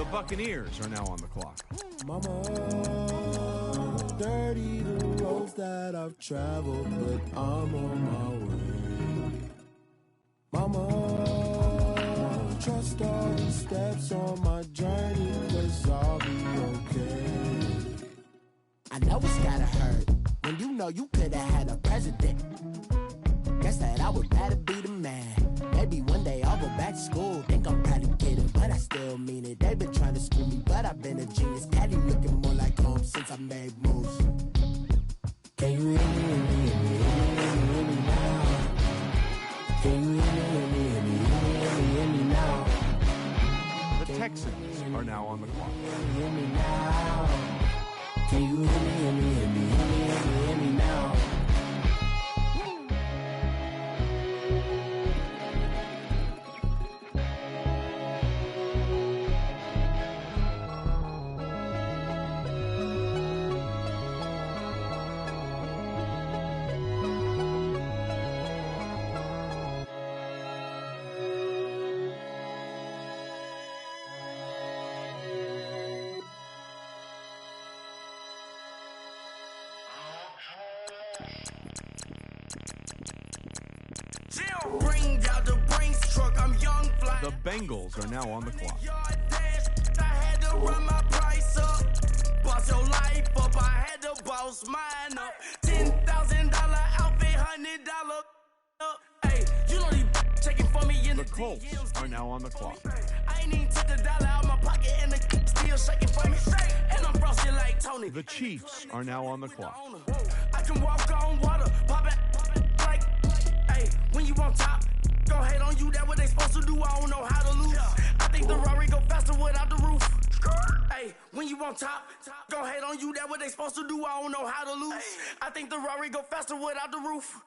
The Buccaneers are now on the clock. Mama, dirty the roads that I've traveled, but I'm on my way. Mama, trust all the steps on my journey, 'cause I'll be okay. I know it's gotta hurt when you know you could've had a president. Guess that I would rather be the man. Maybe one day I'll go back to school. Think I'm probably kidding, but I still mean it. They've been trying to screw me, but I've been a genius. Caddy looking more like home since I made moves. Can you hear me, hear me, hear me, hear me, hear me now? Can you hear me, hear me, hear me, hear me, hear me, hear me now? The Texans are now on the clock. Hear me now. Can you hear me, hear me, hear me, hear me, hear me, hear me now? Bring out the Brinks truck, I'm young fly. The Bengals are now on the clock. I had to run my price up. Boss your life up, I had to boss mine up. $10,000 outfit, $100 up. Hey, you know these checking for me in The Colts are now on the clock. I ain't even took the dollar out my pocket and the still shaking for me. And I'm frosted like Tony. The Chiefs are now on the clock. I can walk on water, pop it like, hey, when you on top, go hate on you, that what they supposed to do, I don't know how to lose. I think the Rari go faster without the roof. Hey, when you on top, go hate on you, that what they supposed to do, I don't know how to lose. I think the Rari go faster without the roof.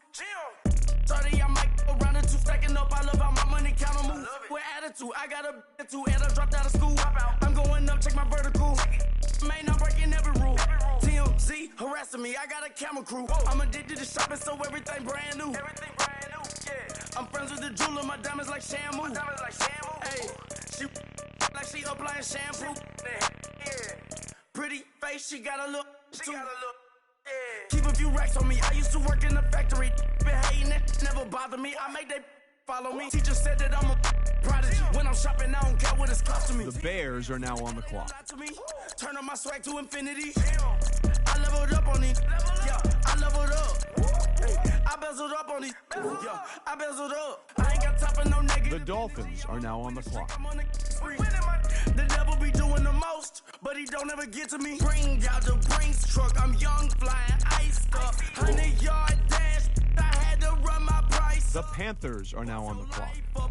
30, I might go round and two, stacking up, I love how my money count on move. With attitude, I got a attitude, and I dropped out of school. I'm going up, check my vertical. Man, I'm breaking every rule. TMZ harassing me, I got a camera crew. I'm addicted to shopping, so everything brand new. I'm friends with the jeweler, my diamonds like Shamu. Hey, she like she applying shampoo. Pretty face, she got a look. Keep a few racks on me. I used to work in the factory. Been hating it, never bother me. I make they follow me. Teacher said that I'm a prodigy. When I'm shopping, I don't care what it's costing me. The Bears are now on the clock. Turn on my swag to infinity. I leveled up on these. Yeah, I leveled up. I bezeled up on these. Yeah, I bezeled up. I ain't got time for no negative. The Dolphins are now on the clock. The devil be doing the most, but he don't ever get to me. Bring out the Brinks truck, I'm young, flying iced up. 100-yard dash, I had to run my price. The Panthers are now on the clock.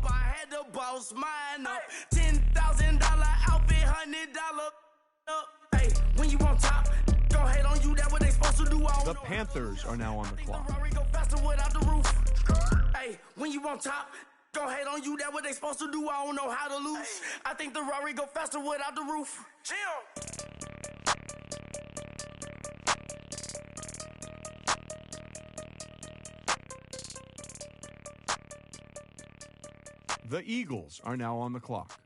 I had to boss mine up. $10,000 outfit, $100 up. Hey, when you on top, go hate on you, that what they supposed to do. The Panthers are now on the clock. Go faster without the roof. Hey, when you on top, go hate on you, that what they supposed to do, I don't know how to lose. I think the Rari go faster without the roof. The Eagles are now on the clock.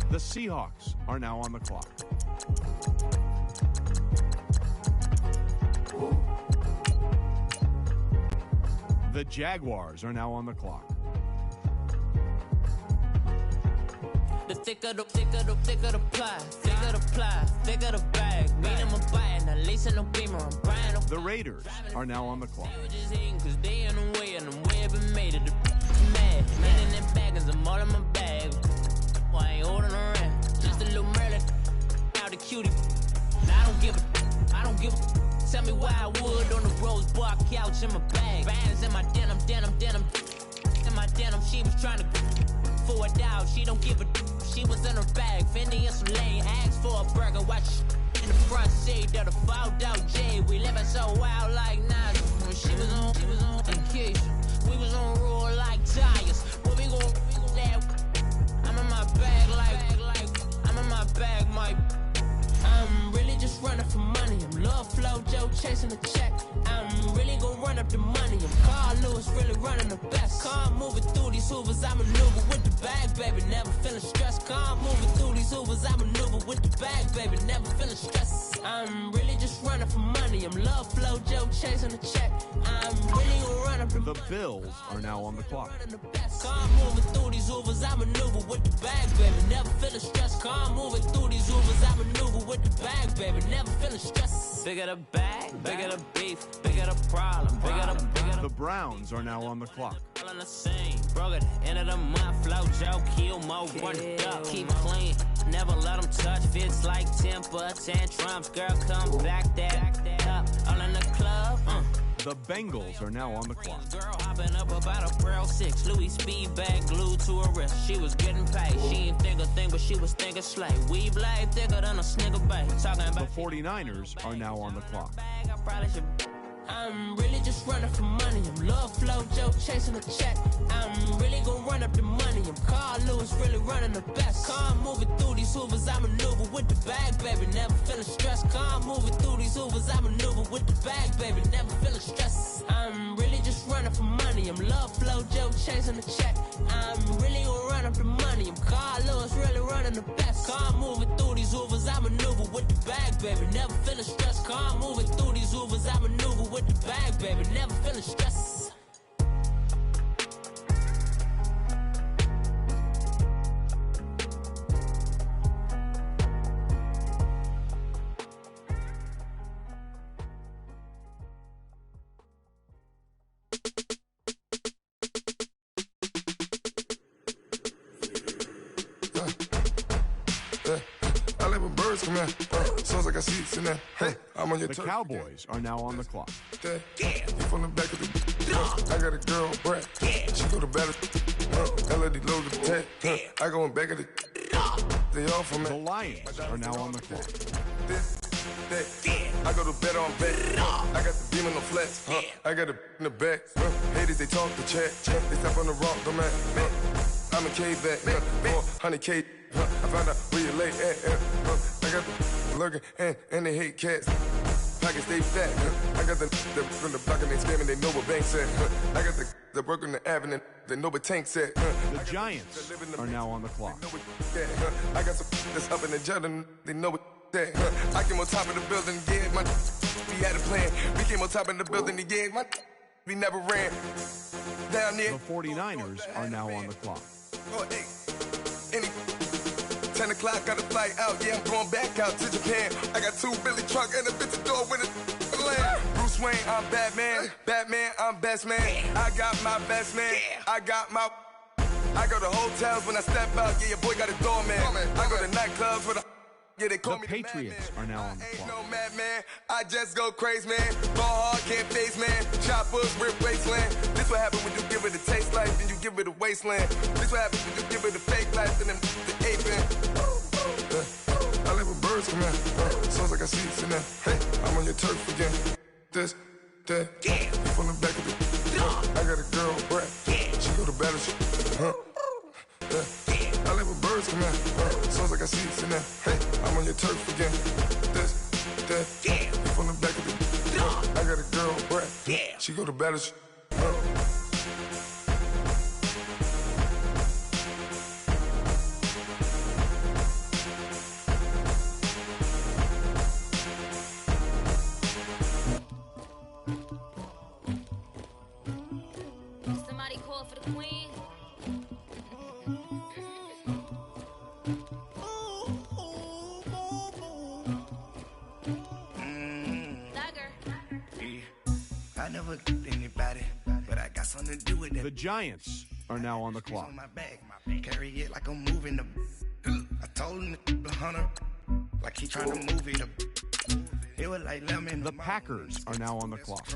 The Seahawks are now on the clock. The Jaguars are now on the clock. The thicker the ply, thicker the bag. Mean I'm a buying, a lace and a beamer, I'm buying a. The Raiders are now on the clock. Just hating cause they in the way and the way I've been made it. Mad, man in them baggins, I'm all in my bag. Well, I ain't holding around, just a little Merlin. Now the cutie. Now I don't give a. Tell me why I would on the rose bar couch in my bag. Bands in my denim. In my denim, she was trying to for a doubt. She don't give a. She was in her bag. Fendi and some lane. Asked for a burger. Watch in the front seat of the fouled out J. We living so wild like now. When she was on vacation. We was on roll like tires. What we gon' that? I'm in my bag like I'm in my bag, Mike. I'm really just running for money. I'm Love Flow Joe chasing the check. I'm really gonna run up the money. I'm Carl Lewis, really running the best. Car moving through these Hoovers, I maneuver with the bag, baby. Never feeling stressed. Car moving through these Hoovers, I maneuver with the bag, baby. Never feeling stressed. I'm really just running for money. I'm Love Flow Joe chasing the check. I'm really gonna run up the money. The Bills are now on the clock. Car moving through these Hoovers, I maneuver with the bag, baby. Never feeling stressed. Car moving through these Hoovers, I maneuver with the bag, baby. Never feeling stressed. Bigger the bag, bigger the beef, bigger the problem, bigger the. The Browns are now on the clock. All in the same. Broke at the end of the month, Flow Joe, kill mo, run it up, keep clean. Never let them touch, fits like temper tantrums. Girl, come back that up. All in the club, The Bengals are now on the clock. Girl hopping up about a Pearl 6, Louis speed bag glued to her wrist. She was getting paid. She ain't think a thing, but she was thinking slay. We blade thicker than a snigger bait. Talking about The 49ers are now on the clock. I probably should. I'm really just running for money. I'm Love Flow Joe chasing a check. I'm really gonna run up the money. I'm Carl Lewis, really running the best. Car moving through these Hoovers, I maneuver with the bag, baby. Never feeling stressed. Car moving through these Hoovers, I maneuver with the bag, baby. Never feeling stressed. I'm really just running for money. I'm Love Flow Joe chasing a check. I'm really gonna run up the money. I'm Carl Lewis, really running the best. Car moving through these Hoovers, I maneuver with the bag, baby. Never feeling stressed. Car moving through these Hoovers, I maneuver with the bag, baby. Never feeling stressed. I let my birds come out. Sounds like I see seats in there. Hey, I'm on your The turf. Cowboys are now on the clock. You from the back of the. I got a girl, Brad. She go to battle. LD load the tech. I go in back of the. They all from The me. Lions are now on the clock. This, that. I go to bed on bed. I got the beam on the flats. I got it in the back. Haters, they talk the chat. They step on the rock, don't man. I'm a K-back. 400K. I found out where you lay at. I got the lurking and they hate cats. Pockets stay fat. I got the from the block and they scamming, they know what banks at. I got the work on the avenue, they know what tanks at. The Giants are now on the clock. I got some that's up in the Jordan, they know what that. I came on top of the building, yeah, my we had a plan. We came on top of the building, yeah, my we never ran. Down there. The 49ers are now on the clock. 10 o'clock, got a flight out, yeah, I'm going back out to Japan. I got 2 Billy truck and a bitch door with a land. Bruce Wayne, I'm Batman. Batman, I'm best man. I got my best man. I got my. I go to hotels when I step out, yeah, your boy got a doorman. I go to nightclubs with a. Yeah, they call The me Patriots are now on the Ain't clock. no madman, I just go crazy, man. Ball hard, can't face, man. Choppers, rip wasteland. This what happen when you give it a taste life, then you give it a wasteland. This what happen when you give it a fake life, and then the ape in. I let my birds come out. Sounds like I see seats in there. Hey, I'm on your turf again. This, that. You from the back of the. I got a girl, Brad. She go to battle. I let my birds come out. Sounds like I see seats in there. Hey, I'm on your turf again. This, that. You from the back of the. I got a girl, Brad. She go to battle. Somebody call for the queen. I never did anybody, but I got something to do with that. The Giants are now on the clock. On my back, carry it like I'm moving the. I told him to 100, like he trying to move it up. It was like lemon. The Packers are now on the clock.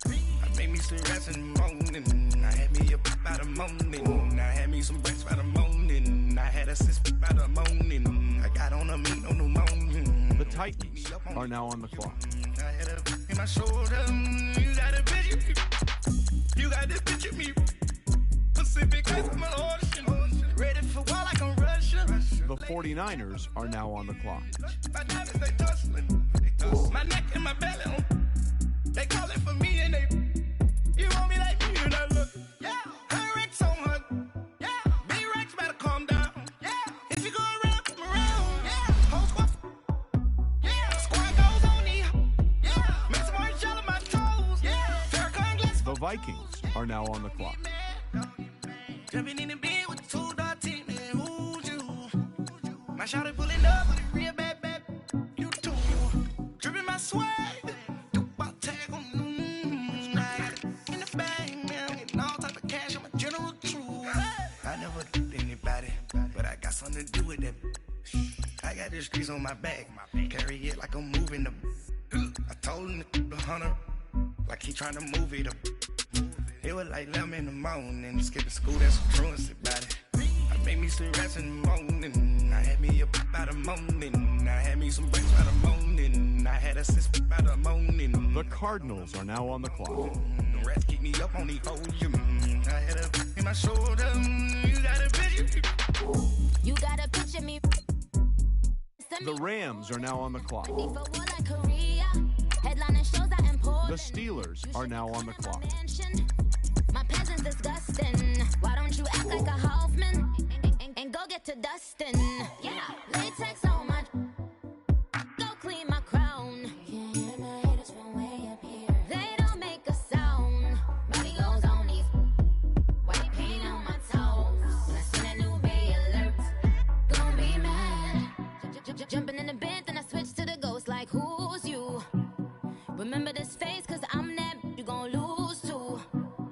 I made me some rest in the morning. I had me up by the morning. I had me some breakfast by the morning. I had a sip by the morning. I got on a meat on the morning. The Titans are now on the clock. I had a in my shoulder. You got a picture. You got this picture me. Pacific Ice, I'm an ocean. Ready for war like I'm Russian. The 49ers are now on the clock. My diamonds, they tussling. My neck and my belly on. They calling for me and they. You want me like me and I look. Yeah. Her Rex on her. Yeah. B-Rex better calm down. Yeah. If you go around, come around. Yeah. Whole squad. Yeah. Squad goes on me. Yeah. Make some orange gel on my toes. Yeah. Farrakhan glass. The Vikings are now on the clock. Jumping in the bed with the 2-dot team, man, who's you? My shawty pulling up with a real bad, you too. Dripping my swag, about tag on, I got it in the bag, man, I'm getting all type of cash, I'm a general true. I never did anybody, but I got something to do with that. I got the streets on my back, carry it like I'm moving the. I told him to the hunter, like he trying to move it up. It was like 11 in the morning, skipping school, that's some truancy about it. I made me some rats in the morning, I had me up by the morning, I had me some breaks by the morning, I had a sis by the morning. The Cardinals are now on the clock. The rats keep me up on the podium, I had a in my shoulder, you got a picture. You got a picture me. The Rams are now on the clock. The Steelers are now on the clock. My peasant's disgusting. Why don't you act like a Hoffman and go get to Dustin? Yeah, latex on my. Go clean my crown. Can't hear my haters from way up here. They don't make a sound. Body goes on these. White paint on my toes. When I see that new Bay alert, gonna be mad. Jumping in the bed, then I switch to the ghost like who's you? Remember this face, cause I'm that you gon' lose too.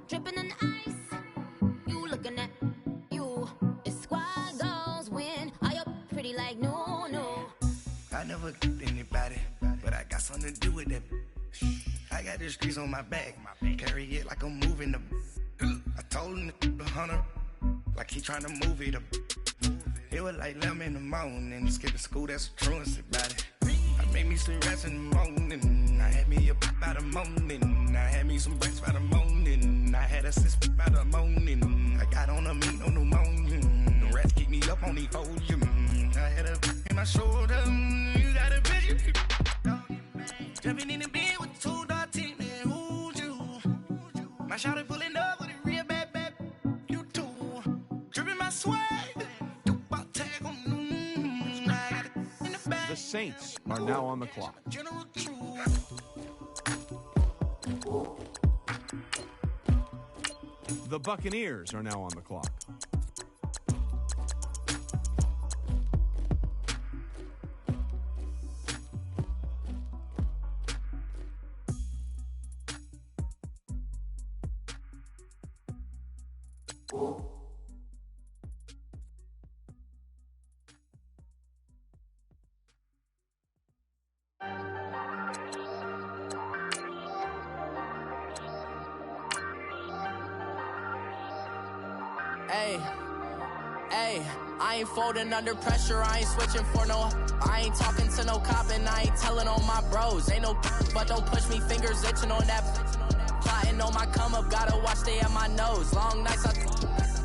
Dripping in ice, you looking at you. It's squad goals win. Are you pretty like no? I never did anybody, but I got something to do with that. I got the streets on my back, carry it like I'm moving the. I told him to the hunter, like he trying to move it up. It was like 11 in the morning, skipping school, that's some truancy about it. I made me some rats in the morning, I had me up by the morning, I had me some breaks by the morning, I had a sis by the morning, I got on a meat on the morning, the rats keep me up on the podium, I had a in my shoulder, you got a picture. Jumping in the bed with the 2-dot team, man, who's you? My shawty pulling up with a real bad, you too. Dripping my swag. The Saints are now on the clock. The Buccaneers are now on the clock. I ain't folding under pressure, I ain't switching for no. I ain't talking to no cop and I ain't telling on my bros. Ain't no but don't push me, fingers itching on that. Plotting on my come up, gotta watch stay at my nose. Long nights I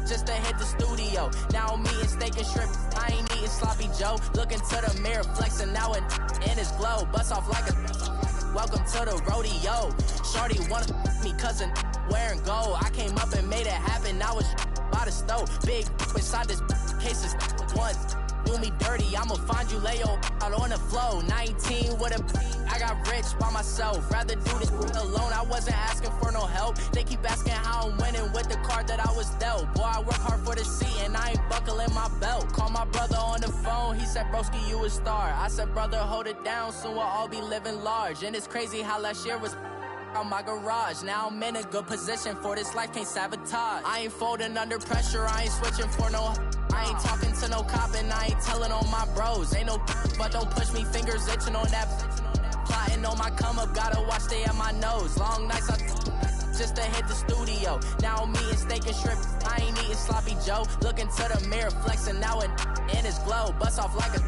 just to hit the studio. Now I'm eating steak and shrimp, I ain't eating sloppy Joe. Looking to the mirror, flexing now and in his glow. Bust off like a welcome to the rodeo. Shorty wanna me cousin wearing gold. I came up and made it happen, now it's by the stove. Big inside this cases once. Do me dirty, I'ma find you lay out on the floor. 19 with a I got rich by myself. Rather do this alone, I wasn't asking for no help. They keep asking how I'm winning with the card that I was dealt. Boy, I work hard for the seat and I ain't buckling my belt. Call my brother on the phone, he said, broski, you a star. I said, brother, hold it down, soon we'll all be living large. And it's crazy how last year was on my garage. Now I'm in a good position for this life, can't sabotage. I ain't folding under pressure, I ain't switching for no. I ain't talking to no cop and I ain't telling on my bros. Ain't no but don't push me, fingers itching on that. Plotting on my come up, gotta watch stay at my nose. Long nights I just to hit the studio. Now I'm eating steak and shrimp, I ain't eating sloppy Joe. Looking to the mirror, flexing now and in his glow. Bust off like a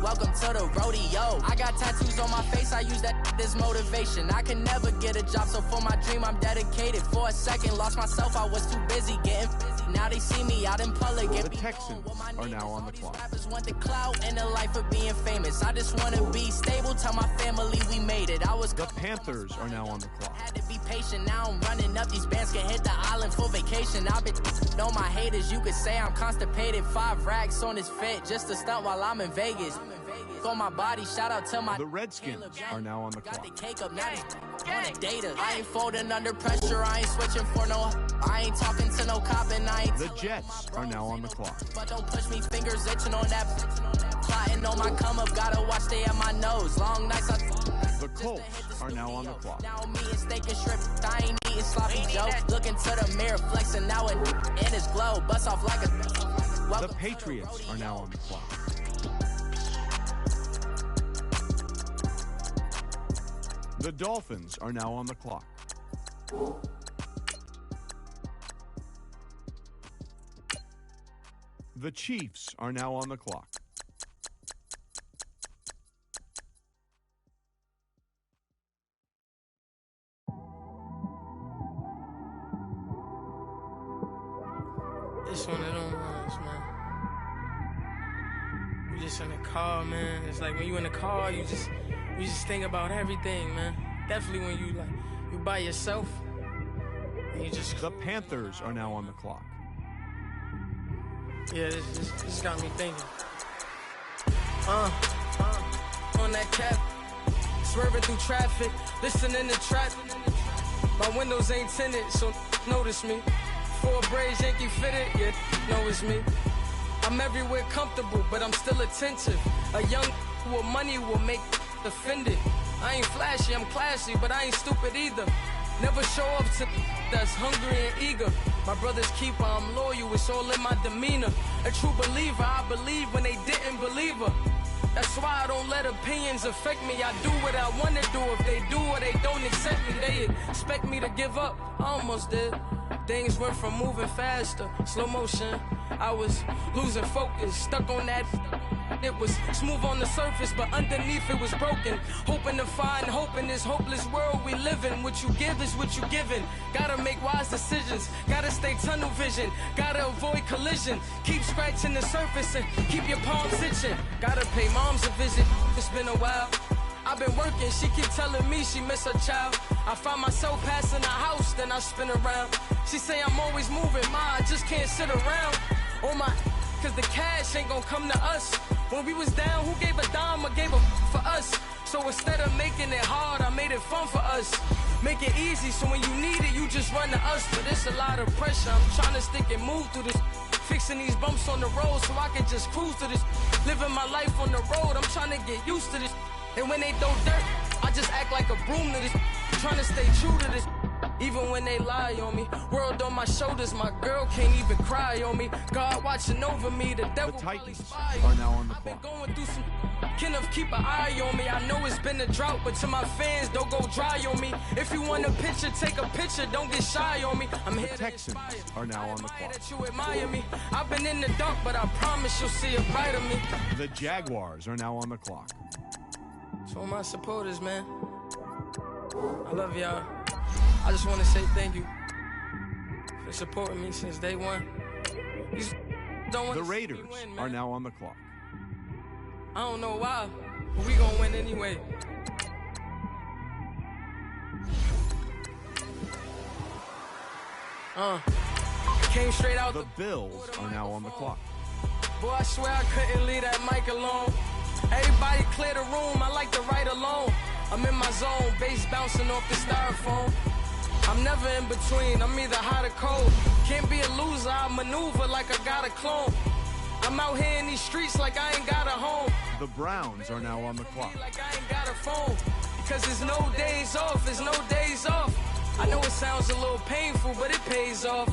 welcome to the rodeo. I got tattoos on my face, I use that as motivation. I can never get a job, so for my dream I'm dedicated. For a second, lost myself, I was too busy getting busy. Now they see me out in public. The Texans are now on the clock. Rappers want the clout and the life of being famous. I just want to be stable, tell my family we made it. The Panthers are now on the clock. Had to be patient, now I'm running up. These bands can hit the island for vacation. I've been know my haters, you could say I'm constipated. 5 racks on his fit just to stunt while I'm in Vegas. On my body, shout out to my. The Redskins are now on the clock. Got the cake up, now on the data. I ain't folding under pressure, I ain't switching for no. I ain't talking to no cop and I ain't. The Jets are now on the clock. But don't push me, fingers itching on that. Plotting on my come up, gotta watch they at my nose. Long nights I. The Colts are now on the clock. Now me and steak and shrimp, I ain't eating sloppy joe. Looking to the mirror, flexing now and in his glow. Bust off like a. The Patriots are now on the clock. The Dolphins are now on the clock. The Chiefs are now on the clock. It's one of them ones, man. You just in the car, man. It's like when you in the car, you just think about everything, man. Definitely when you by yourself, and you just. The Panthers are now on the clock. Yeah, this got me thinking. On that cap, swerving through traffic, listening to trap. My windows ain't tinted, so notice me. 4 braids, Yankee fitted, yeah, know it's me. I'm everywhere comfortable, but I'm still attentive. A young with money will make offended. I ain't flashy, I'm classy, but I ain't stupid either. Never show up to that's hungry and eager. My brother's keeper, I'm loyal, it's all in my demeanor. A true believer, I believe when they didn't believe her. That's why I don't let opinions affect me. I do what I want to do. If they do or they don't accept me, they expect me to give up. I almost did. Things went from moving faster, slow motion. I was losing focus, stuck on that. It was smooth on the surface, but underneath it was broken. Hoping to find hope in this hopeless world we live in. What you give is what you given. Gotta make wise decisions. Gotta stay tunnel vision. Gotta avoid collision. Keep scratching the surface and keep your palms itching. Gotta pay moms a visit. It's been a while. I've been working, she keep telling me she miss her child. I find myself passing the house, then I spin around. She say I'm always moving, I just can't sit around. Oh my, cause the cash ain't gonna come to us. When we was down, who gave a dime or gave a for us? So instead of making it hard, I made it fun for us. Make it easy, so when you need it, you just run to us. But it's a lot of pressure, I'm trying to stick and move through this. Fixing these bumps on the road so I can just cruise to this. Living my life on the road, I'm trying to get used to this. And when they throw dirt, I just act like a broom to this. Trying to stay true to this. Even when they lie on me. World on my shoulders, my girl can't even cry on me. God watching over me, the devil. The Titans are now on the clock. I've been going through some. Kenneth, keep an eye on me. I know it's been a drought, but to my fans, don't go dry on me. If you want a picture, take a picture. Don't get shy on me. I'm here. The Texans are now on the clock. That you admire me. I've been in the dark, but I promise you'll see a bright of me. The Jaguars are now on the clock. To all my supporters, man, I love y'all. I just want to say thank you for supporting me since day one. The Raiders are now on the clock. I don't know why, but we gonna win anyway. Came straight out. The Bills are now on the clock. Boy, I swear I couldn't leave that mic alone. Everybody clear the room, I like to write alone. I'm in my zone, bass bouncing off the styrofoam. I'm never in between, I'm either hot or cold. Can't be a loser, I maneuver like I got a clone. I'm out here in these streets like I ain't got a home. The Browns are now on the clock. Like I ain't got a phone. Cause there's no days off, there's no days off. I know it sounds a little painful, but it pays off.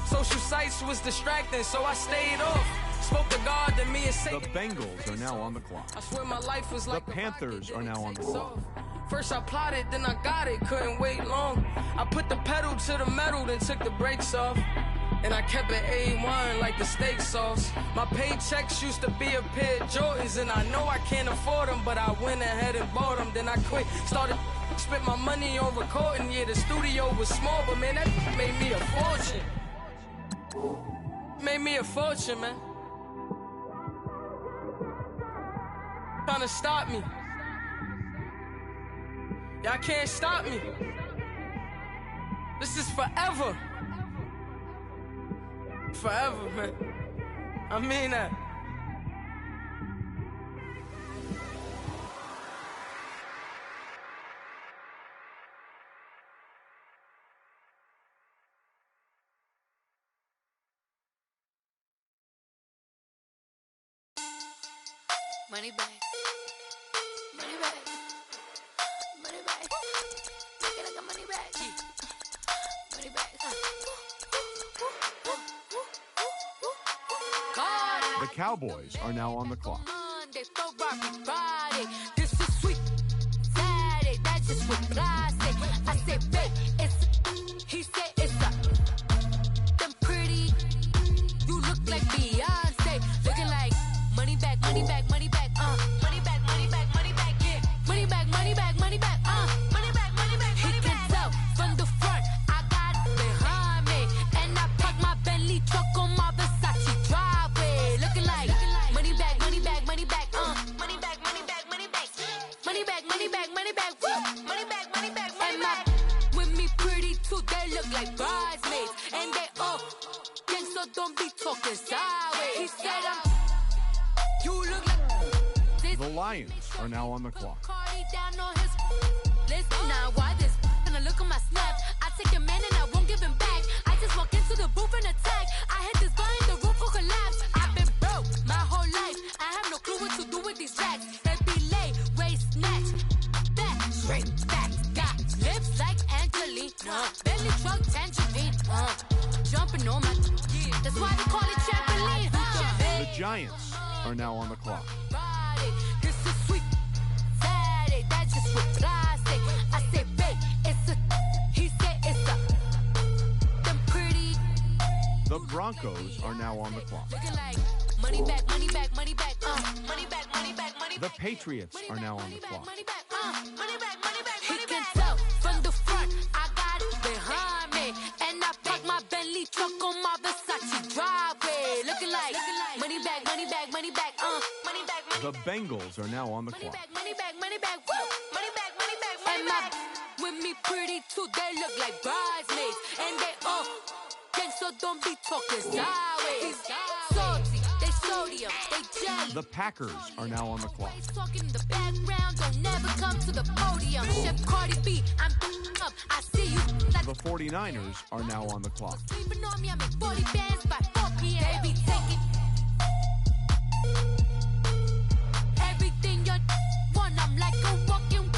Social sites was distracting, so I stayed off. Spoke to God to me and say the Bengals are now on the clock. I swear my life was like the Panthers are now on the clock. First I plotted, then I got it, couldn't wait long. I put the pedal to the metal, then took the brakes off. And I kept it A1 like the steak sauce. My paychecks used to be a pair of Jordans, and I know I can't afford them, but I went ahead and bought them. Then I quit, started spent my money on recording. Yeah, the studio was small, but man, that made me a fortune. made me a fortune, man. Trying to stop me. Y'all can't stop me. This is forever. Forever, man. I mean that. Money bag. Money bag. Money bag. Look at like a money bag. Money bag. The Cowboys are now on the clock. Monday, Friday. This is sweet. Saturday, that's just what I say. I say, babe, it's. He said it's a. Them pretty. You look like Beyonce. Looking like money back, money back, money back. Money back, money back, money back. Yeah. Money back, money back, money back. Money back, money back, money back. He can tell from the front. I got it behind me, and I park my Bentley truck on my Versace driveway. Looking like money back, money back, money back. Money back, money back, money back. Money back, money back, money back. Woo. Money back, money back, money back. With me pretty too, they look like bridesmaids, and they all gang, so don't be talking sideways. He said you look like The Lions are now on the clock. Cardi down on his list. Now why this? And I look at my snap. I take a man and I won't give him back. I just walk into the booth and attack. I hit this guy in the roof will collapse. I've been broke my whole life. I have no clue what to do with these racks. Every lay, waist snatch, back, straight back. Got lips like Angelina, belly truck tangerine. Jumping on my that's why they call it trampoline. The Giants are now on the clock. Friday, this is sweet. Saturday, that's just what I say. I say, babe, it's a. He said it's a. Them pretty. The Broncos are now on the clock. Looking like money back, money back, money back. Money back, money back, money The back. Patriots are now on the clock. Money back, money back, money back. He can tell from the front. I got it behind me, and I park my Bentley truck on my Versace driveway. Looking like money back, money back, money back. Money back, money The Bengals are now on the clock. back, money back, money back. Woo. Money back, money back, money back. With me pretty too, they look like bridesmaids, and they all gang, so don't be talking sideways. Salty, they sodium, they jelly. The Packers are now on the clock. Talking in the background, don't never come to the podium. Chef Cardi B, I'm up. I see you like The 49ers are now on the clock. sleeping on me. I make 40 bands by 4 p.m. They be taking everything you want. I'm like a walking.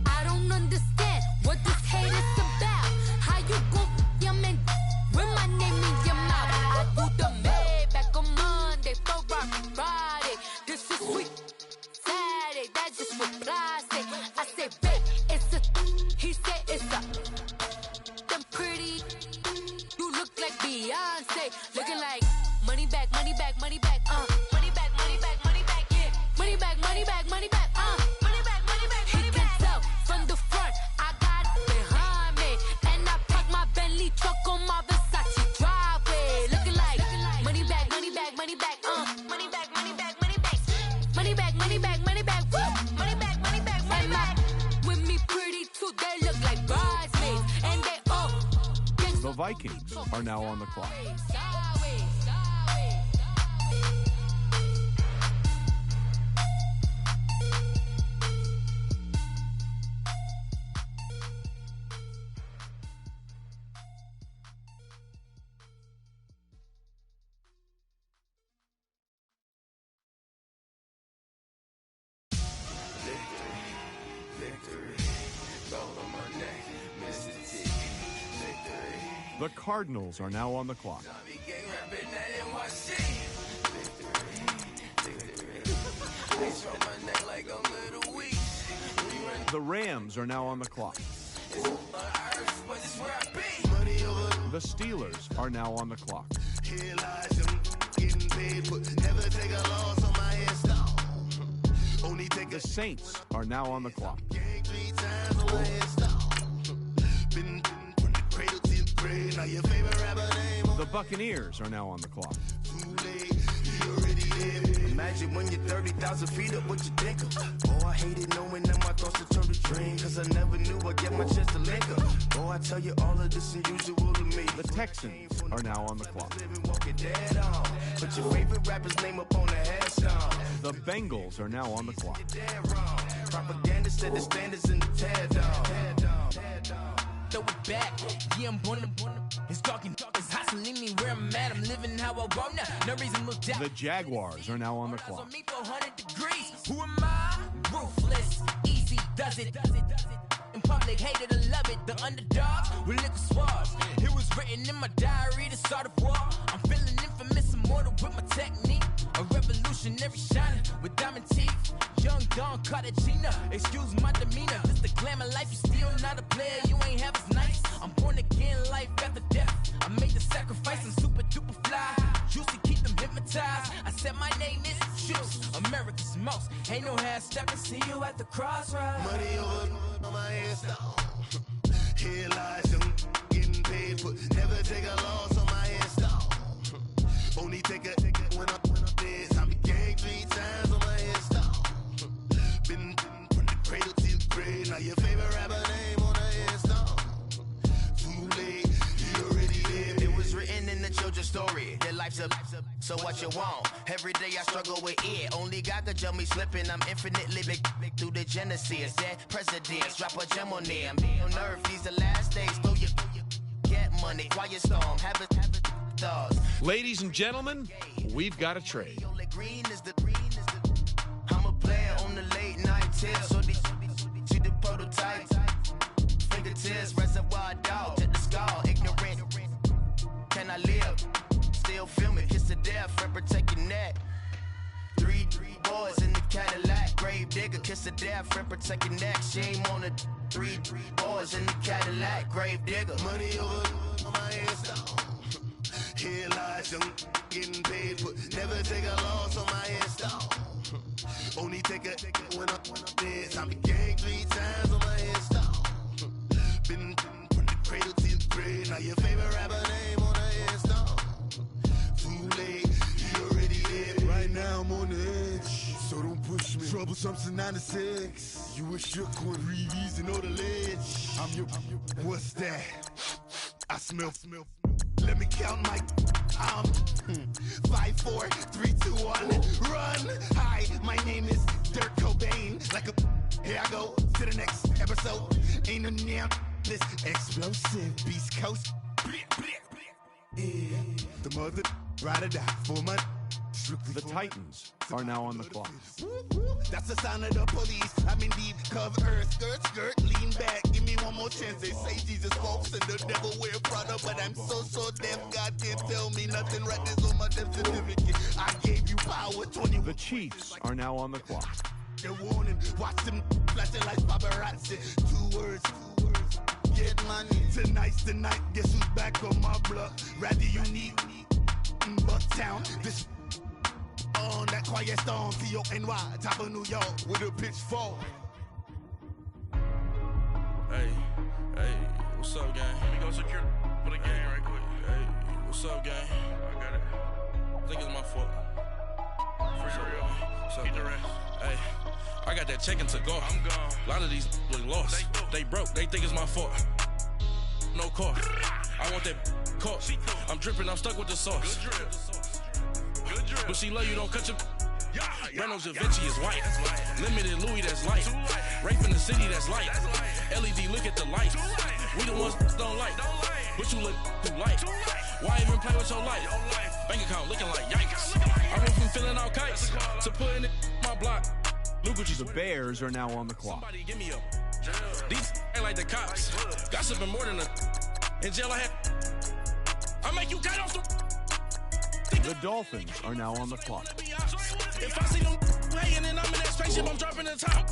I don't understand what this hate is about. How you go, your man, with my name in your mouth. I do the Maybach on Monday, Friday. This is sweet. Saturday, that's just what I say. I say, babe, it's a. He said it's a. Them pretty. You look like Beyonce. Looking like money back, money back, money back. Money back, money back, money back. Yeah. Money back, money back, money back. Money back, money back, money back. He can tell from the front. I got it behind me, and I park my Bentley truck on my Versace driveway. Looking like money back, money back, money back. Money back, money back, money back. Money back, money back, money back. Woo. Money back, money back, money back. With me pretty too, they look like bridesmaids, and they all. The Vikings are now on the clock. The Cardinals are now on the clock. The Rams are now on the clock. The Steelers are now on the clock. The Saints are now on the clock. Now your favorite rapper name The Buccaneers are now on the clock. Imagine when you're 30,000 feet up, what you think of? Oh, I hated knowing that my thoughts would turn to dream, cause I never knew I'd get my chance to link up. Oh, I tell you all of this unusual to me. The Texans are now on the clock. Put your favorite rapper's name up on the headstone. The Bengals are now on the clock. Propaganda said the standards in the tear down. Throw it back, yeah, I'm born to. It's talking, it's hustling me where I'm at. I'm living how I want now. No reason to look down. The Jaguars are now on the clock. Me 400 degrees. Who am I? Ruthless, easy, does it. In public, hated or love it. The underdogs with liquor swabs. It was written in my diary to start a war. I'm feeling infamous, immortal with my technique. A revolutionary shining with diamond teeth. Young Don Cartagena, excuse my demeanor. This the glamour life, you still not a player. You ain't half as nice. I'm born again, life after death. I made the sacrifice, I'm super duper fly. Used to keep them hypnotized. I said my name is Juice, America's most. Ain't no half stepping, see you at the crossroads. Money over on my headstone. Here lies them getting paid for. Never take a loss on my headstone. Only take a when I'm dead. I be gang 3 times on my headstone. Been from the cradle to the grave. Now your favorite rapper name on the headstone. Too late, you already lived. It was written in the children's story. Their life's up, so what you want? Every day I struggle with it. Only God could jump me slipping. I'm infinitely big through the genesis. Dead presidents, drop a gem on them. On earth, these the last days. Throw your get money, quiet storm, have a thoughts. Ladies and gentlemen, we've got a trade. I'm a player on the late night tip. So these the prototype. Fingertips, reservoir dog, check the skull, ignorant. Can I live? Still film it, kiss to death, friend protect your neck. 3 boys in the Cadillac, grave digger, kiss to death, friend protect your neck. Shame on the 3 boys in the Cadillac, grave digger. Money over on my headstone. Here lies young, getting paid for. Never take a loss on my headstone. Only take a when I'm dead. I be gang 3 times on my headstone. Been from the cradle to the grave. Now your favorite rapper name on the headstone. Too late, you already lived. Right now I'm on the edge, so don't push me. Troublesome to 96. You wish you could reason on the ledge. I'm your. What's that? I smell. Let me count my 5, 4, 3, 2, 1, run. Hi, my name is Dirk Cobain. Like a here I go to the next episode. Ain't no damn this explosive Beast Coast. Yeah. The mother ride or die for my. The Titans are now on the clock. That's the sign of the police. I'm in deep cover, skirt, lean back. Give me one more chance. They say Jesus walks and the devil wear Prada, but I'm so deaf. God can't tell me nothing. Right this on my death certificate. I gave you power. 20. The Chiefs are now on the clock. They're warning. Watch them flashing like paparazzi. 2 words. Get money. Tonight's the night. Guess who's back on my block? Rather unique. Bucktown. This. On that quiet storm, T-O-N-Y, top of New York, with a pitchfork. Hey, what's up, gang? Let me go secure for the gang right quick. Hey, what's up, gang? I got it. I think it's my fault. For real. What's up, keep the rest. Hey, I got that check-in to go. I'm gone. A lot of these look lost. They broke. They think it's my fault. No car. I want that car. I'm dripping. I'm stuck with the sauce. Good drip. But she love you, don't cut your. Reynolds Da Vinci is white. Limited Louis, that's light. Rape in the city, that's light. LED, look at the lights. We the ones don't like. But you look too light. Why even play with your life? Bank account looking like yikes. I went from filling out kites to putting it in my block. The Bears are now on the clock. Somebody give me a. These ain't like the cops. Gossiping more than a. In jail I had. I make you cut off the. The Dolphins are now on the clock. If I see them hating and I'm in that spaceship, I'm dropping the top.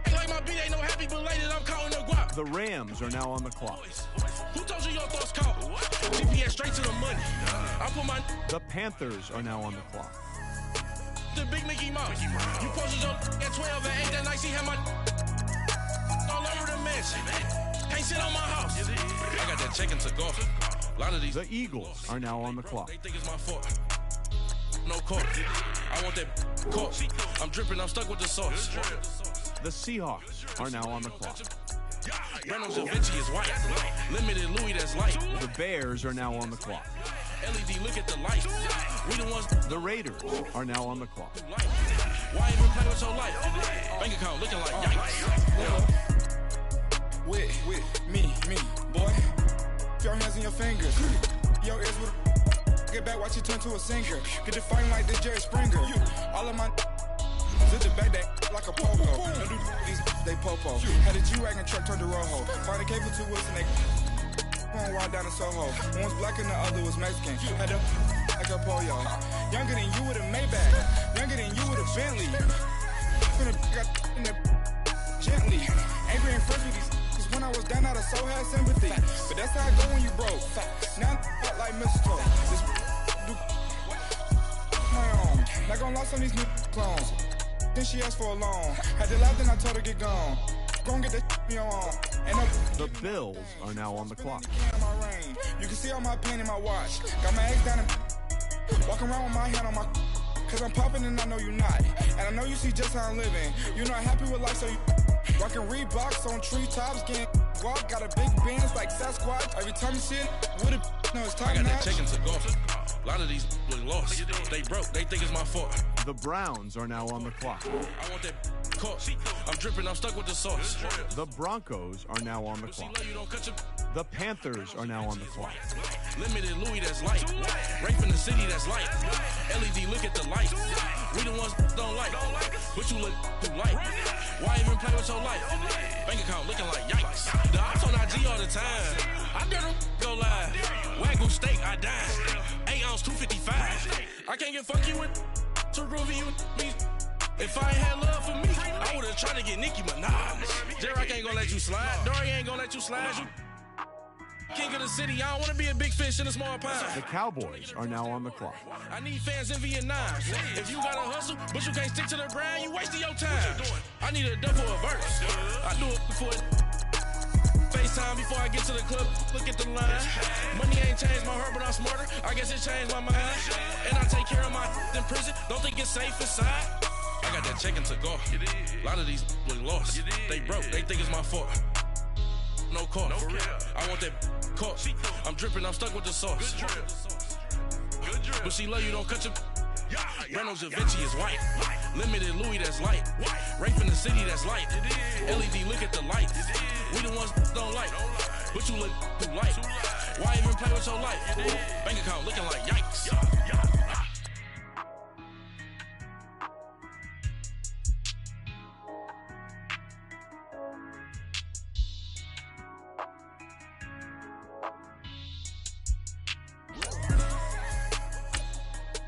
Ain't like my beat ain't no happy, but later I'm counting the guap. The Rams are now on the clock. Who told you your thoughts count? GPS straight to the money. I put my. The Panthers are now on the clock. The big Mickey Mouse. You posted your at 12 and 8 that night. She had my all over the mansion. Can't sit on my house. I got that check-in to go. A lot of these The Eagles are now on the clock. They think it's my fault. No court. I want that court. I'm dripping, I'm stuck with the sauce. The Seahawks are now on the clock. Reynolds Da Vinci is white. Limited Louis, that's light. The Bears are now on the clock. LED, look at the light. We the ones. The Raiders are now on the clock. Why even play with so light? Bank account looking like yikes. With me, boy. Your hands and your fingers. Your ears with get back, watch you turn to a singer. Get the fighting like this Jerry Springer. All of my zip the back that like a popo. Don't do these, they popo. Had a G-Wagon truck turned to Rojo. Find a cable 2 wheels and they going wild down in Soho. One was black and the other was Mexican. Had a like a pollo. Younger than you with a Maybach. Younger than you with a Bentley. Finna got in that gently. Angry and fresh with these. When I was down, I so had sympathy. But that's how it go when you broke. Now I'm like mistletoe. Just do my own. Not gonna lost on these new clones. Then she asked for a loan. Had to laugh, then I told her get gone. Go and get that me on. The Bills are now on the clock. You can see all my pain in my watch. Got my eggs down and walking around with my hand on my. Cause I'm popping and I know you're not. And I know you see just how I'm living. You're not happy with life, so you. Rockin' Reeboks on treetops, getting guap. Got a big Benz like Sasquatch. Every time you see it, with it, no, it's top I got notch. that chicken to go. A lot of these look lost. They broke. They think it's my fault. The Browns are now on the clock. I want that court. I'm dripping. I'm stuck with the sauce. The Broncos are now on the clock. The Panthers are now on the clock. Limited Louis, that's light. Rape in the city, that's light. LED, look at the light. We the ones don't like. But you look too light. Why even play with so light? Bank account looking like yikes. The ops on IG all the time. I dare them go live. Wagyu steak, I dine. 8 ounce, 255. I can't get fuck you with too groovy you me. If I ain't had love for me, I would've tried to get Nicki Minaj. J-Rock ain't gonna let you slide. Dory ain't gonna let you slide. You king of the city, I don't wanna be a big fish in a small pond. The Cowboys are now on the clock. I need fans in Vietnam. If you gotta hustle, but you can't stick to the grind, you wasting your time. I need a double a verse. I do it for it. FaceTime before I get to the club, look at the line. Money ain't changed my heart, but I'm smarter. I guess it changed my mind. And I take care of my in prison, don't think it's safe inside. I got that chicken to go. A lot of these look lost. They broke, they think it's my fault. No court. I want that court. I'm dripping, I'm stuck with the sauce. But she love you, don't cut your. Reynolds Da Vinci is white. Limited Louis, that's light. Rape in the city, that's light. LED, look at the light. We the ones don't like. But you look too light. Why even play with so light? Bank account looking like yikes.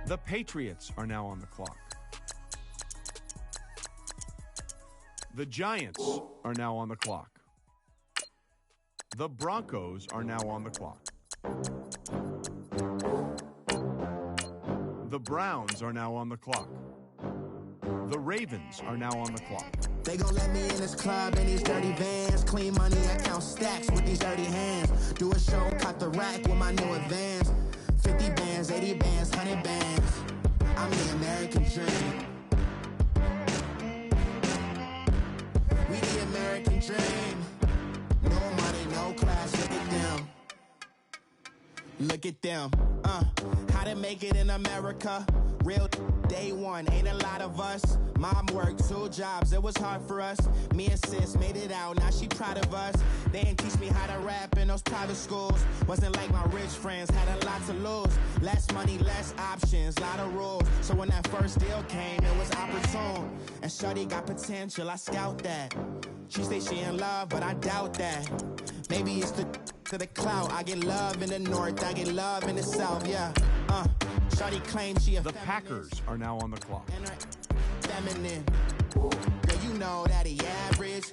The Patriots are now on the clock. The Giants are now on the clock. The Broncos are now on the clock. The Browns are now on the clock. The Ravens are now on the clock. They gon' let me in this club in these dirty vans. Clean money, I count stacks with these dirty hands. Do a show, cop the rack with my new advance. 50 bands, 80 bands, 100 bands. I'm the American dream. We the American dream. No money, no class, look at them. Look at them. How to make it in America. Real day one, ain't a lot of us. Mom worked 2 jobs, it was hard for us. Me and sis made it out, now she proud of us. They didn't teach me how to rap in those private schools. Wasn't like my rich friends, had a lot to lose. Less money, less options, lot of rules. So when that first deal came, it was opportune. And shorty got potential, I scout that. She say she in love, but I doubt that. Maybe it's to the clout. I get love in the north, I get love in the south, yeah. Shorty claims she a The Packers are now on the clock. feminine. Girl, you know that he average.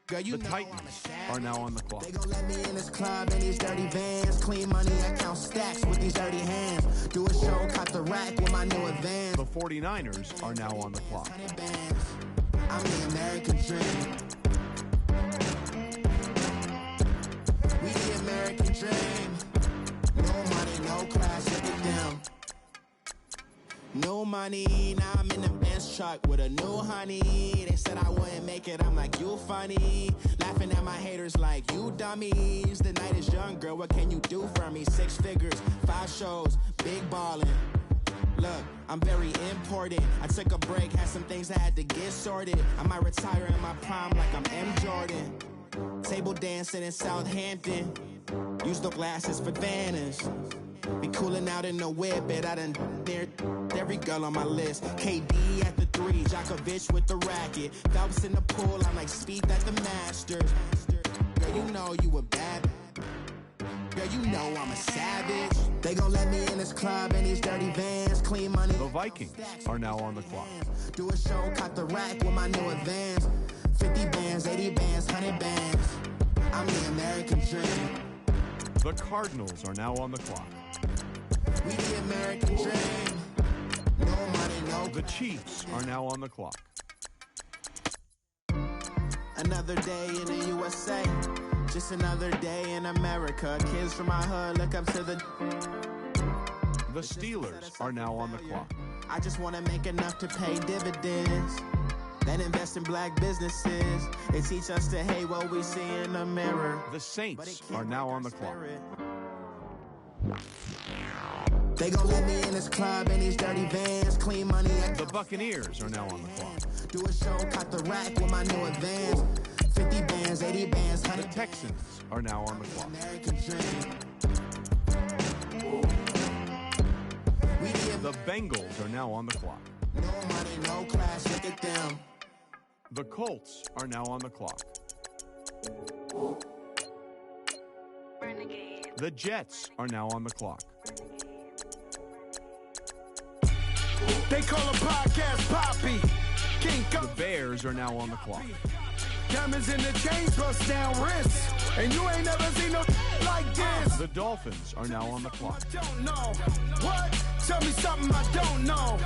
Girl, you The know Titans are now on the clock. they gon' let me in this club in these dirty vans. Clean money, I count stacks with these dirty hands. Do a show, cop the rack with my new advance. The 49ers are now on the clock. I'm the American dream. We the American dream. money. Now I'm in the Benz truck with a new honey. They said I wouldn't make it, I'm like, you funny. Laughing at my haters like, you dummies. The night is young, girl, what can you do for me? 6 figures, 5 shows, big ballin'. Look, I'm very important. I took a break, had some things I had to get sorted. I might retire in my prime like I'm M. Jordan. Table dancing in Southampton. Use the glasses for Vanish. Be cooling out in the whip, but I done near every girl on my list. KD at the 3, Djokovic with the racket. Phelps in the pool, I'm like Speed at the Masters. Girl, you know you a bad. Girl, you know I'm a savage. They gon' let me in this club in these dirty vans. Clean money. The Vikings are now on the clock. Do a show, cut the rack with my new advance. 50 bands, 80 bands, 100 bands. I'm the American dream. The Cardinals are now on the clock. We the American dream. No money, no. The Chiefs are now on the clock. Another day in the USA. Just another day in America. Kids from my hood look up to the Steelers are now on the clock. I just want to make enough to pay dividends. Then invest in black businesses. They teach us to hate what we see in the mirror. The Saints are now on the clock. They gon' let me in this club in these dirty vans. Clean money. The Buccaneers are now on the clock. Do a show, cut the rack with my new advance. 50 bands, 80 bands, 100. The Texans are now on the clock. American dream. The Bengals are now on the clock. No money, no class, look at them. The Colts are now on the clock. The Jets are now on the clock. They call a podcast Poppy. The Bears are now on the clock. Diamonds in the chains, bust down wrists. And you ain't never seen no like this. The Dolphins are now on the clock. Don't know. What? Tell me something I don't know.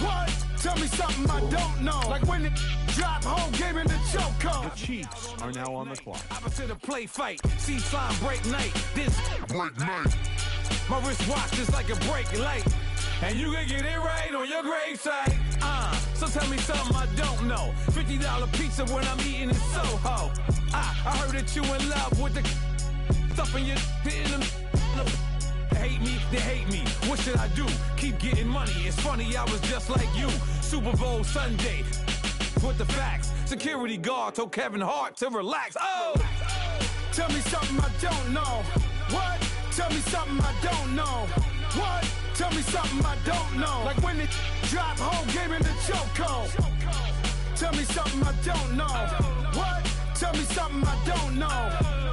What? Tell me something I don't know. Like when it drop, whole game in the chokehold. The Chiefs are now on the clock. Opposite of play fight. See sign break night. This break night. My wristwatch is like a break light. And you can get it right on your gravesite. So tell me something I don't know. $50 pizza when I'm eating in Soho. I heard that you in love with the stuff in your hitting them. They hate me. What should I do? Keep getting money. It's funny, I was just like you. Super Bowl Sunday. With the facts. Security guard told Kevin Hart to relax. Oh! Tell me something I don't know. What? Tell me something I don't know. What? Tell me something I don't know. Like when it drop, whole game in the chokehold. Tell me something I don't know. What? Tell me something I don't know.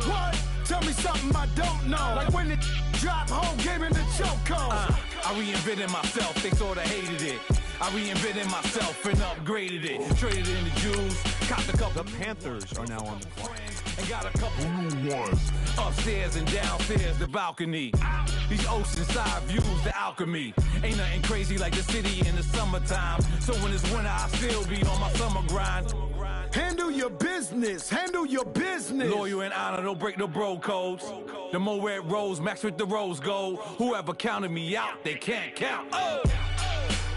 What? Tell me something I don't know. Like when it drop, whole game in the chokehold. I reinvented myself, they sorta hated it. I reinvented myself and upgraded it. Traded in the Jews, copped a couple. The Panthers are now on the clock. And got a couple new ones. Upstairs and downstairs, the balcony. These oceanside views, the alchemy. Ain't nothing crazy like the city in the summertime. So when it's winter, I still be on my summer grind. Handle your business, handle your business. Loyal and honor, don't break no bro codes. The more red rose, max with the rose gold. Whoever counted me out, they can't count. Oh!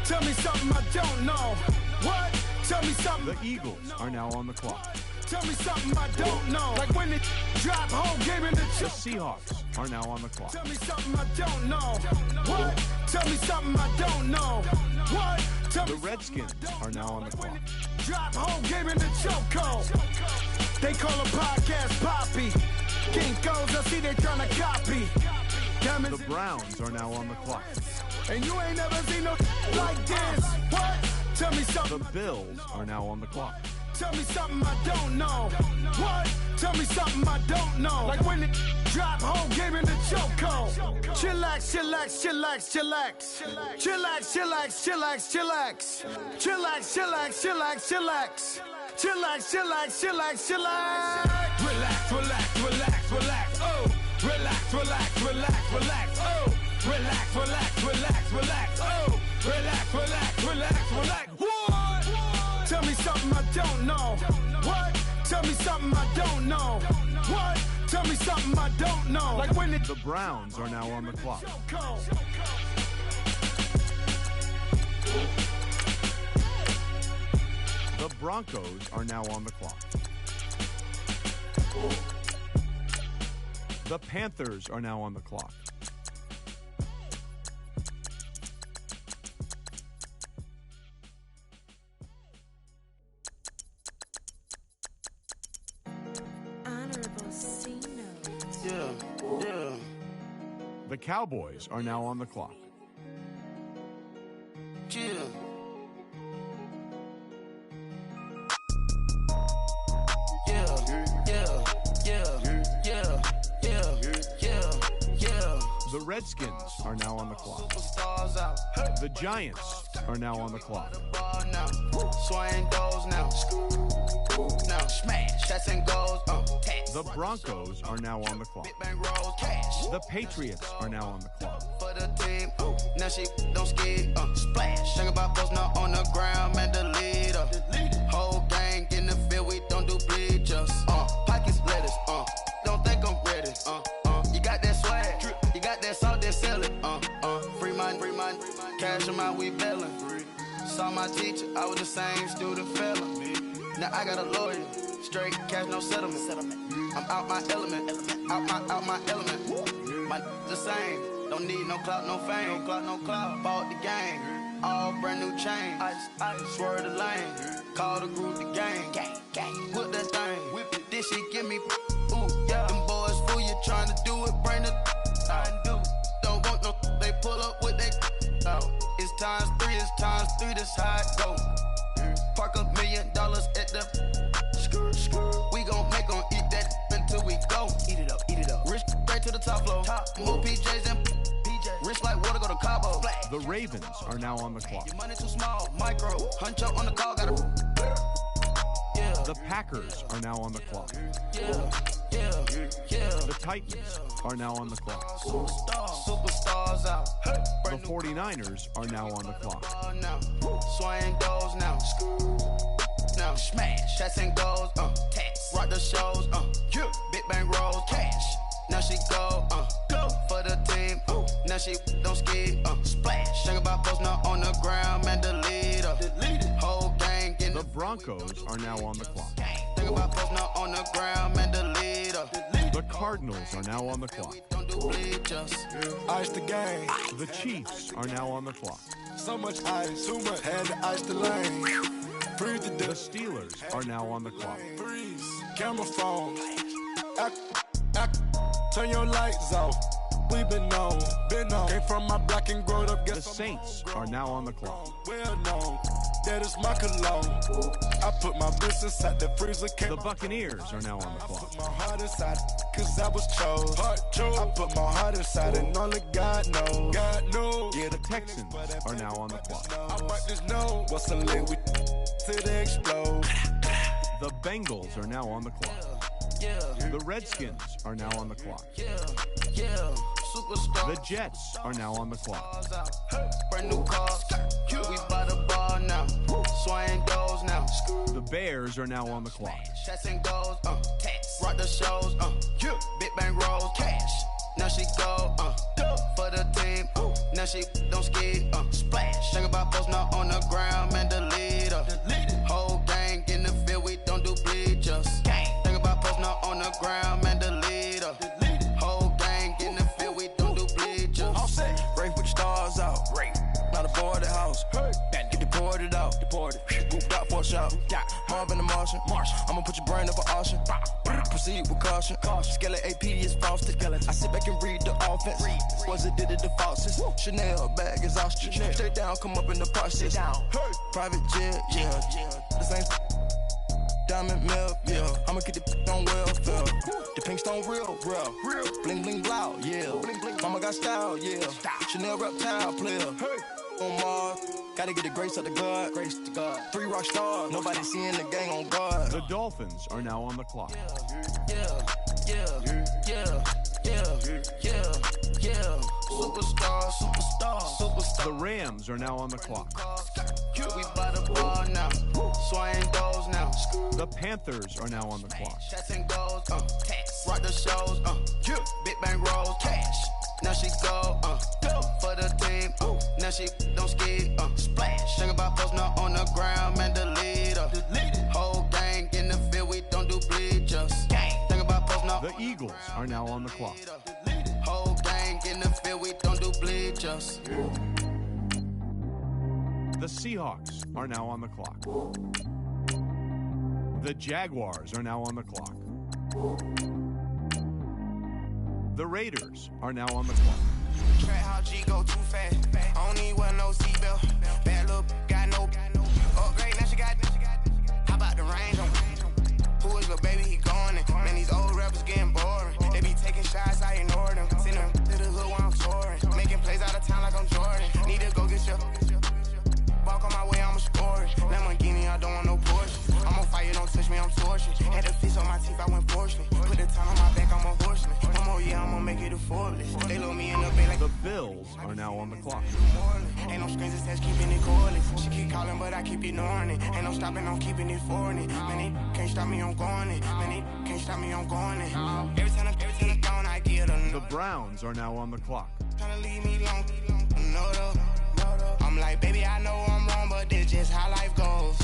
Tell me something I don't know. What? Tell me something. The Eagles are now on the clock. Tell me something I don't know. Like when it drop, whole game in the The Seahawks are now on the clock. Tell me something I don't know. What? Tell me something I don't know. What? Tell The Redskins are now on the clock. Drop, whole game in the chokehold. They call a podcast Poppy. King goes, I see they tryna copy. The Browns are now on the clock. And you ain't never seen no like this. What? Tell me something. The Bills are now on the clock. Tell me something I don't know. What? Tell me something I don't know. Like when it drop, whole game in the chokehold. Chillax, chillax, chillax, chillax. Chillax, chillax, chillax, chillax. Chillax, chillax, chillax, chillax. Chillax, chillax, chillax, chillax. Relax, relax, relax, relax. Oh. Relax, relax, relax, relax. Oh. Relax, relax, relax, relax. Oh. Relax, relax, relax, relax. What? Tell me something I don't know. What? Tell me something I don't know. What? Tell me something I don't know. Like when it. The Browns are now on the clock. The Broncos are now on the clock. The Panthers are now on the clock. Yeah. The Cowboys are now on the clock. Chill. The Redskins are now on the clock. Superstars out. The Giants are now on the clock. Ball now. Swing goes now. Now smash. Shots and goes. Tax. The Broncos are now on the clock. Bang rolls. Cash. The Patriots are now on the clock. For the team. Now she don't ski. Splash. Sing about post now on the ground. Man, the leader. Whole gang in the field. We don't do bleachers. Pockets lettuce. Don't think I'm ready. You got that swag. You got that salt, then sell it. Free mind. Cash them out, we bailin'. Saw my teacher, I was the same student fella. Now I got a lawyer. Straight cash, no settlement. I'm out my element. Out my element. My the same. Don't need no clout, no fame. No clout. Bought the game. All brand new chain. I swerve the lane. Call the group the gang. Whip that thing. Whip it. This shit give me. Ooh, yeah. Them boys fool you trying to do it. Bring the. I do. Don't want no. They pull up with they. It's times 3. This how it go. Park $1 million at the. We gon' make 'em eat that until we go. Eat it up. Rich straight to the top floor. More PJs and PJs. Rich like water, go to Cabo. The Ravens are now on the clock. Your money too small, micro. Hunch up on the call, gotta. The Packers are now on the clock. Yeah. The Titans are now on the clock. Superstars out. The 49ers are now on the clock. Now. Swing goes now. Now smash. Shots and goes. Tax. Rock the shows. Big bang rolls. Cash. Now she go. For the team. Now she don't ski. Splash. Sing about post now on the ground. Man, the leader. Whole gang in the Broncos are now on the clock. Think about post now on the ground. Man, the leader. The Cardinals are now on the clock. Ice the game. The Chiefs are now on the clock. So much ice, too much. Had to ice the lane. Freeze the The Steelers are now on the clock. Freeze. Camera phone. Turn your lights off. We been on. Came from my black and growed up. The Saints are now on the clock. Well known. That is my cologne. I put my bliss inside the freezer. The Buccaneers are now on the clock. My heart inside, cause I was chose. I put my heart inside and only God knows. Yeah, the Texans are now on the clock. I might just know what's the link with till they explode. The Bengals are now on the clock. The Redskins are now on the clock. The Jets are now on the clock. Brand new cars. We by the bar now. Swing goes now. The Bears are now on the clock. Shots and goes. Tax. Rock the shows. Big bang rolls. Cash. Now she go. For the team. Now she don't ski. Splash. Think about post now on the ground. Man, the leader. Whole gang in the field. We don't do bleachers. Think about post now on the ground. Man, the leader. Whole gang in the field. We don't do bleachers. All set. Race with the stars out. Not a board the house. Get deported out. Moved out for a shot. Marvin the Martian. I'ma put your brain up for auction. Proceed with caution. Skeleton AP is frosted. I sit back and read the offense. Was it did it the falsest? Chanel bag is ostrich. Stay down, come up in the process. Private jet, yeah. The same diamond milk, yeah. I'ma get the on welfare. The pink stone real. Bling bling loud, yeah. Mama got style, yeah. Chanel reptile player. On Mars, gotta get the grace of the God. 3 rock stars, nobody seeing the gang on guard. The Dolphins are now on the clock. Superstar. The Rams are now on the clock. We by the bar now. Swing goes now. The Panthers are now on the clock. Shots and goes. Tax. Rock the shows. Big bang rolls. Cash. Now she go. For the team. Now she don't ski. Splash. Think about post now on the ground. Man, the leader. Eagles are now on the clock. Whole gang in the field, we don't do bleachers. The Seahawks are now on the clock. The Jaguars are now on the clock. The Raiders are now on the clock. Track how G go too fast. I don't need wear no seatbelt. Bad look, got no upgrade. Now she got. How about the range on? Who is little baby? He gone. Man, these old rappers getting boring. They be taking shots, I ignore them. Send them to the hood while I'm touring. Making plays out of town like I'm Jordan. Need to go get your. Walk on my way, I'ma score it. Lamborghini, I don't want no Porsche. I'm on fire, don't touch me, I'm torching. Had the fish on my teeth, I went porcelain. Put the time on my back, I'm a horseman. One more year, I'ma make it a Forbes. They load me in the bay like the Bills are now on the clock. Ain't no strings attached, keeping it cordless. She keep calling, but I keep ignoring it. Ain't no stopping, I'm keeping it foreign it. Man, they can't stop me, I'm going it. Man, they can't stop me, I'm going it. Every time I'm gone, I get a The Browns are now on the clock. Tryna leave me long, no, I'm like, baby, I know I'm wrong, but this just how life goes.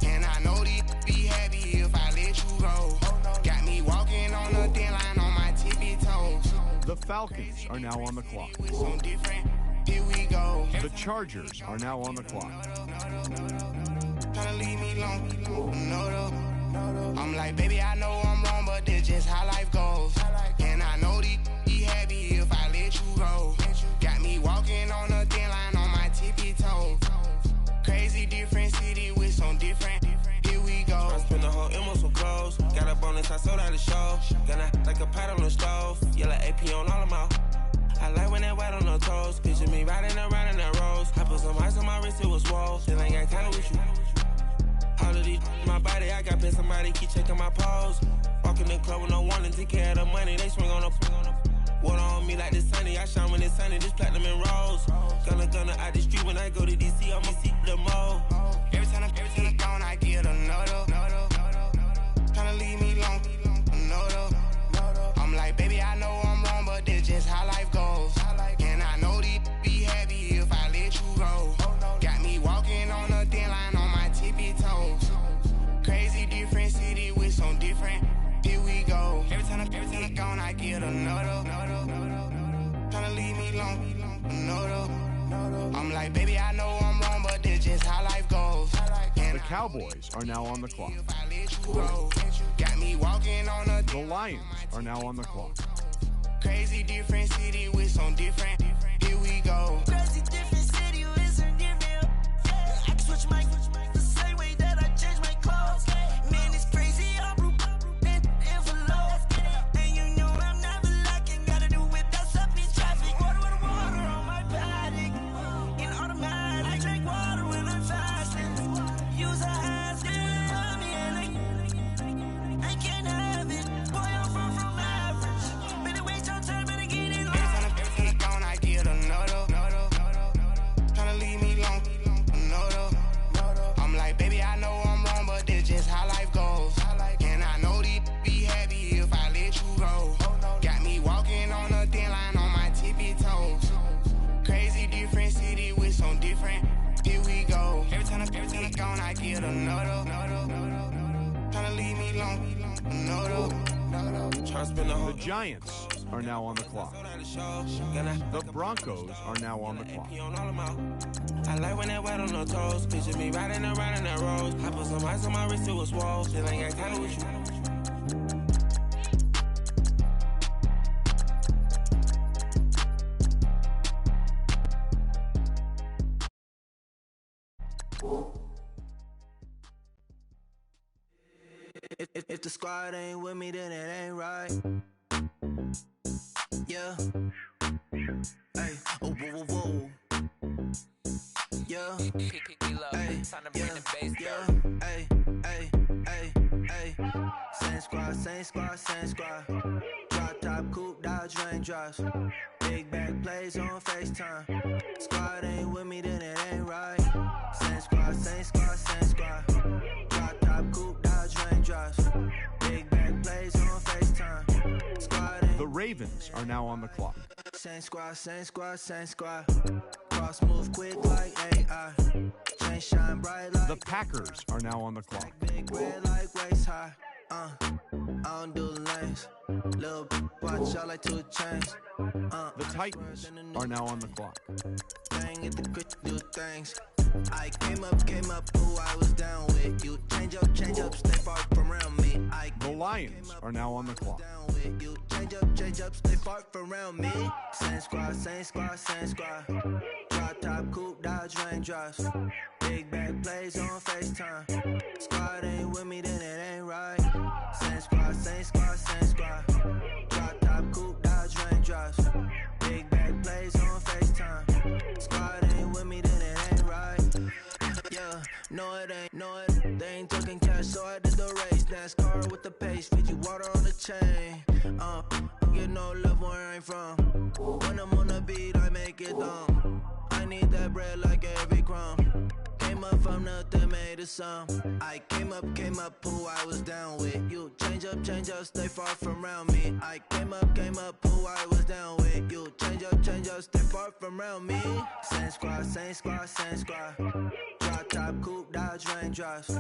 And I know these be happy if I let you go. Got me walking on the thin line on my tippy toes. The Falcons are now on the clock. So different, here we go. The Chargers are now on the clock. Tryna leave me long, no, I'm like, baby, I know I'm wrong, but this just how life goes. And I know these be happy if I let you go. Got me walking on the thin line on my tippy toes. Crazy different city with some different. Here we go. I spent the whole M on some clothes. Got a bonus, I sold out the show. Gonna like a pot on the stove. Yellow AP on all of my. I like when that white on the toes. Picture me riding around in that rose. I put some ice on my wrist, it was swole. Still ain't got time with you. All of these my body, I got pay somebody keep checking my pose. Walking in the club with no warning, take care of the money. They swing on the. Water on me like the sunny, I shine when it's sunny, this platinum and rose. Gonna out the street when I go to DC, I'ma see the mo. Every time I'm gone, I get another. Tryna leave me long, no. I'm like, baby, I know I'm wrong, but this just how life goes. And I know these be happy if I let you go. Got me walking on the thin line on my tippy toes. Crazy different city with some different. Here we go. Every time I'm gone, I get another. Tryna leave me long, no. I'm like, baby, I know I'm wrong, but this just how life goes. The Cowboys are now on the clock. Got me walking on the. The Lions are now on the clock. Crazy different city with some different. Here we go. Crazy different city with some different. I can switch my the same way that I change my clothes. Man, it's crazy. I'm envelope. And you know I'm never lacking. Gotta do it. That's up in traffic. Water with water on my paddock. In automatic. I drink water when I'm fasting. Use a ass on me and I can't have it. Boy, I'm far from average. Better wait your time and get it. Every time I'm gone, I get another. Tryna leave me long, no. I'm like, baby, I know I'm wrong, but this just how life goes. And I know these be happy if I let you go. Got me walking on the thin line on my tippy toes. Crazy different city with some different. Here we go. Every time I'm gone, I get another. Tryna leave me long, no. The Giants are now on the clock. The Broncos are now on the clock. I like when that white on the toes. Picture me riding around in that rose. I put some ice on my wrist, it was swole. Still ain't got time with you. If the squad ain't with me, then it ain't right. Yeah. Hey. Oh, whoa, whoa, whoa. Yeah. Hey. Yeah. Yeah. Hey. Hey. Hey. Hey. Same squad. Drop top, coupe, Dodge raindrops. Big back plays on FaceTime. Squad ain't with me, then it ain't right. Same squad. Drop top, coupe, Dodge raindrops. Big back plays on FaceTime. Squad ain't. The Ravens are now on the clock. Same squad. Cross move quick like AI. Chain shine bright like. The Packers are now on the clock. Big red like waist high. I don't do lanes. Little watch out like 2 chains. The Titans are now on the clock. Bang at the quick do things. I came up, who I was down with. You change up, stay far from around me. The Lions are now on the clock. You change up, stay far from around me. Same squad. Drop top, coupe, Dodge raindrops. Big bag plays on FaceTime. Squad ain't with me, then it ain't right. Same squad. Drop top, coupe, Dodge raindrops. Big bag plays on FaceTime. Squad ain't with me, then it ain't right. Yeah, no it ain't, they ain't talking cash, so I did the race. NASCAR with the pace, feed you water on the chain. Get no love where I'm from. When I'm on the beat, I make it dumb. I need that bread like every crumb. Came up from nothing, made a sum. I came up, who I was down with. You change up, stay far from around me. I came up, who I was down with. You change up, stay far from around me. Same squad. Drop top, coupe, Dodge raindrops.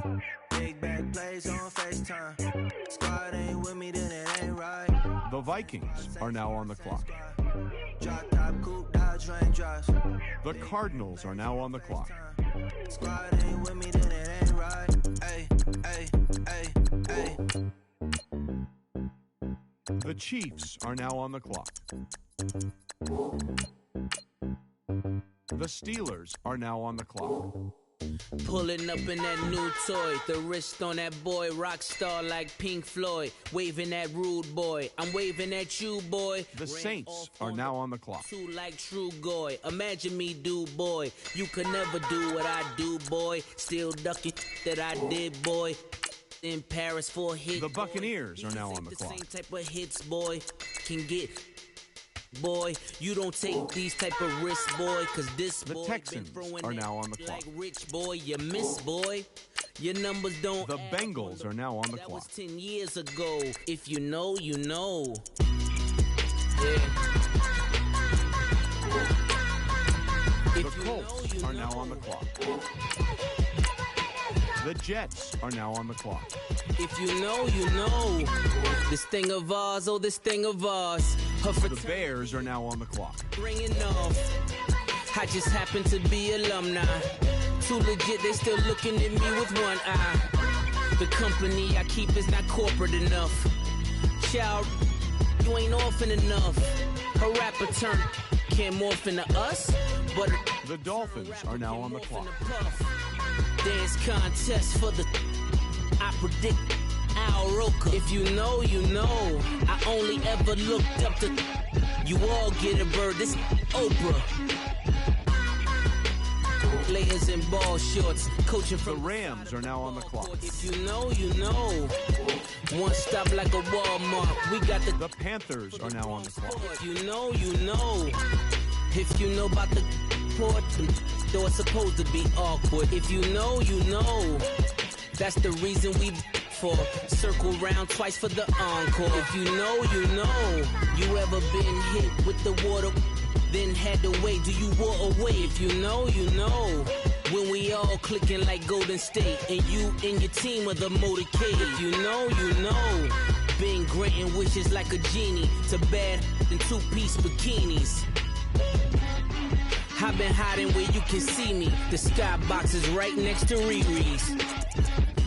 Big bag plays on FaceTime. Squad ain't with me, then it ain't right. The Vikings are now on the clock. Drop top, coupe, Dodge raindrops. The Cardinals are now on the clock. Squad ain't with me, then it ain't right. Ay. The Chiefs are now on the clock. The Steelers are now on the clock. Pulling up in that new toy, the wrist on that boy, rock star like Pink Floyd, waving at rude boy, I'm waving at you boy. The Saints are now on the clock. Too like True Goy, imagine me do boy, you could never do what I do boy, still ducking that I did boy. In Paris for a hit. The Buccaneers are now on the clock. Same type of hits boy can get. Boy, you don't take these type of risks, boy, cause this the boy Texans been throwing are now on the clock. Like rich boy, you miss, boy. Your numbers don't. The Bengals are now on the that clock. Was 10 years ago. If you know, you know. Yeah. The Colts are now on the clock. The Jets are now on the clock. If you know, you know. This thing of ours, oh, this thing of ours. The Bears are now on the clock. Ringing off. I just happen to be alumni. Too legit, they still looking at me with one eye. The company I keep is not corporate enough. Child, you ain't orphan enough. A rapper turn can't morph into us, but the Dolphins are now on the clock. Dance contest for the I predict Al Roker. If you know, you know. I only ever looked up to you all get a bird. This Oprah. Players in ball shorts, coaching from the Rams are now on the clock. If you know, you know. One stop like a Walmart. We got the Panthers are now on the clock. If you know, you know. If you know about the port, though it's supposed to be awkward. If you know, you know. That's the reason we for circle round twice for the encore. If you know, you know. You ever been hit with the water, then had to wait? Do you walk away? If you know, you know. When we all clicking like Golden State, and you and your team are the motorcade. If you know, you know. Been granting wishes like a genie to bad in two-piece bikinis. I've been hiding where you can see me. The skybox is right next to Riri's.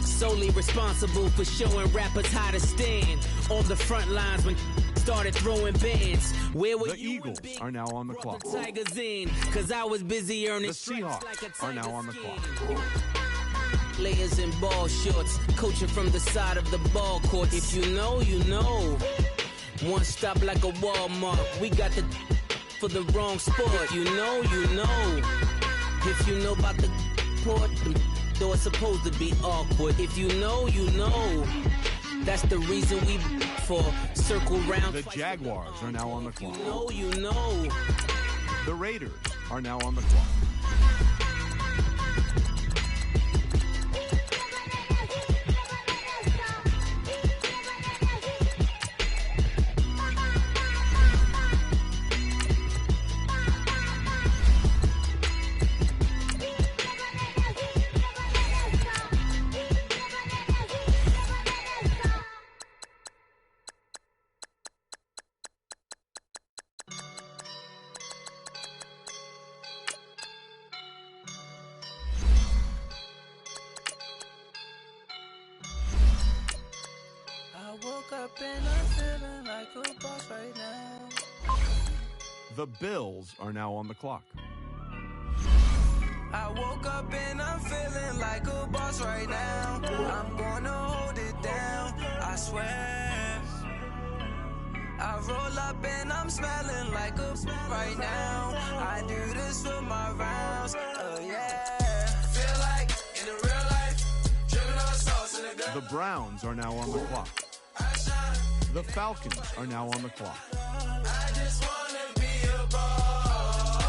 Solely responsible for showing rappers how to stand on the front lines when started throwing bands. Where were the Eagles are now on the clock. The Tigers in, cause I was busy earning. The Seahawks like are now on the clock. Players in ball shorts, coaching from the side of the ball court. If you know, you know. One stop like a Walmart. We got the for the wrong sport. You know, you know. If you know about the port, though it's supposed to be awkward. If you know, you know. That's the reason we for circle round. The Jaguars are now on the clock. You know, you know. The Raiders are now on the clock. The Bills are now on the clock. I woke up and I'm feeling like a boss right now. I'm gonna hold it down, I swear. I roll up and I'm smelling like a right now. I do this for my rounds, oh yeah. Feel like in the real life, dripping on sauce in the gun. The Browns are now on the clock. The Falcons are now on the clock. I just wanna be a boss.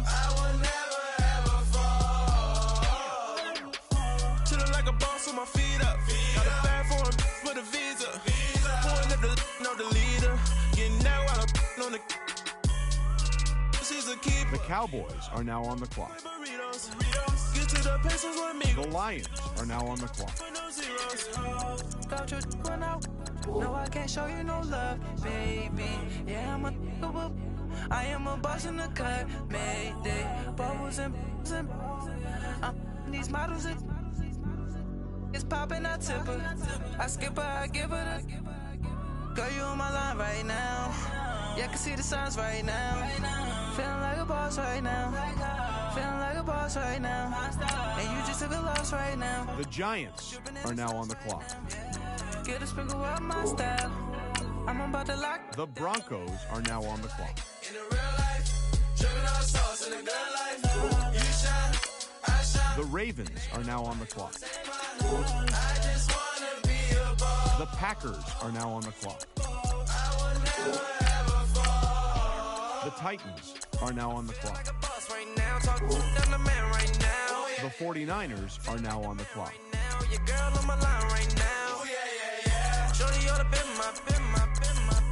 I will never ever fall. Chillin' like a boss with my feet up. Got a bag for him with a visa. Pulling up the leader. Getting out while I'm on the. She's a keeper. The Cowboys are now on the clock. Get to the pesos with me. The Lions are now on the clock. Got your run out. No, I can't show you no love, baby. Yeah, I am a boss in the cut, Mayday. Bubbles and these models, it's popping, I tip her. I skip her, I give her the. Girl, you on my line right now. Yeah, I can see the signs right now. Feeling like a boss right now. Feeling like a boss right now. And you just took a loss right now. The Giants are now on the clock. Get a sprinkle up my style. I'm about to lock. The Broncos are now on the clock. In the real life, dripping on sauce in the good life. You shine, I shine. The Ravens are now on the clock. I just wanna be a boss. The Packers are now on the clock. I will never ever fall. The Titans are now on the clock. Like a boss right now, talking down the man right now. The 49ers are now on the clock. Now your girl on my line right now. Shorty oughta been my,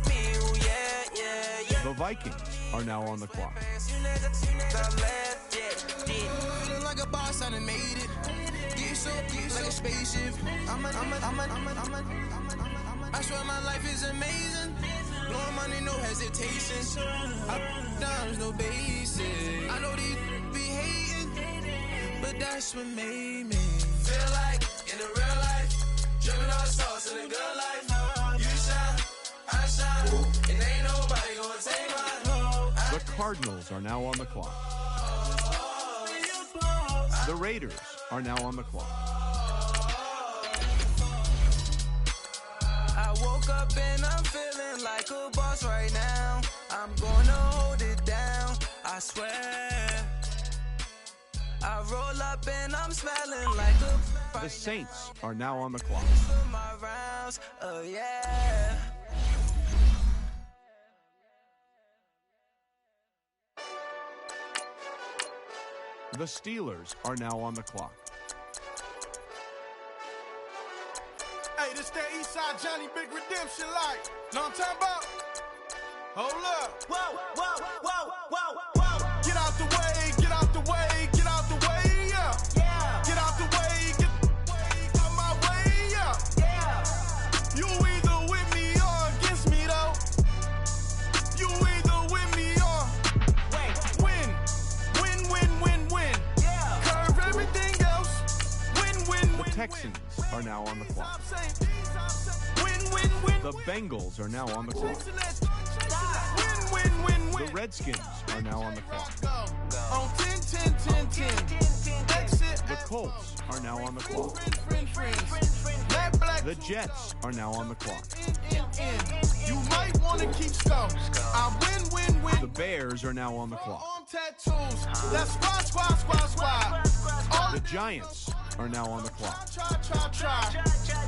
me, ooh, yeah. The Vikings are now on the clock. Feeling like a boss, I done made it. Get so like a spaceship. I swear my life is amazing. Blowing money, no hesitation. Up, downs, no basic. I know these be hating, but that's what made me feel like in the real life. Dripping on sauce in the good life. You shine, I shine, and ain't nobody gonna take my love. The Cardinals are now on the clock. The Raiders are now on the clock. I woke up and I'm feeling like a boss right now. I'm gonna hold it down, I swear. I roll up and I'm smelling like a. The Saints are now on the clock. My rounds, oh yeah. The Steelers are now on the clock. Hey, this that Eastside Johnny Big Redemption life. Know what I'm talking about? Hold up. Whoa, whoa, whoa, whoa, whoa. Get out the way, get out the way, get out the way, yeah. Yeah. Get out the way, get out my way, yeah. Yeah. You either with me or against me, though. You either with me or win. Win. Yeah. Curve everything else. Win. The Texans are now on the clock. Win. The Bengals are now on the clock. Win. The Redskins are now on the clock. On 10. Exit. The Colts are now on the clock. Friends. The Jets are now on the clock. You might want to keep score. I win. The Bears are now on the clock. Arm tattoos. That's squad. The Giants are now on the clock. Try.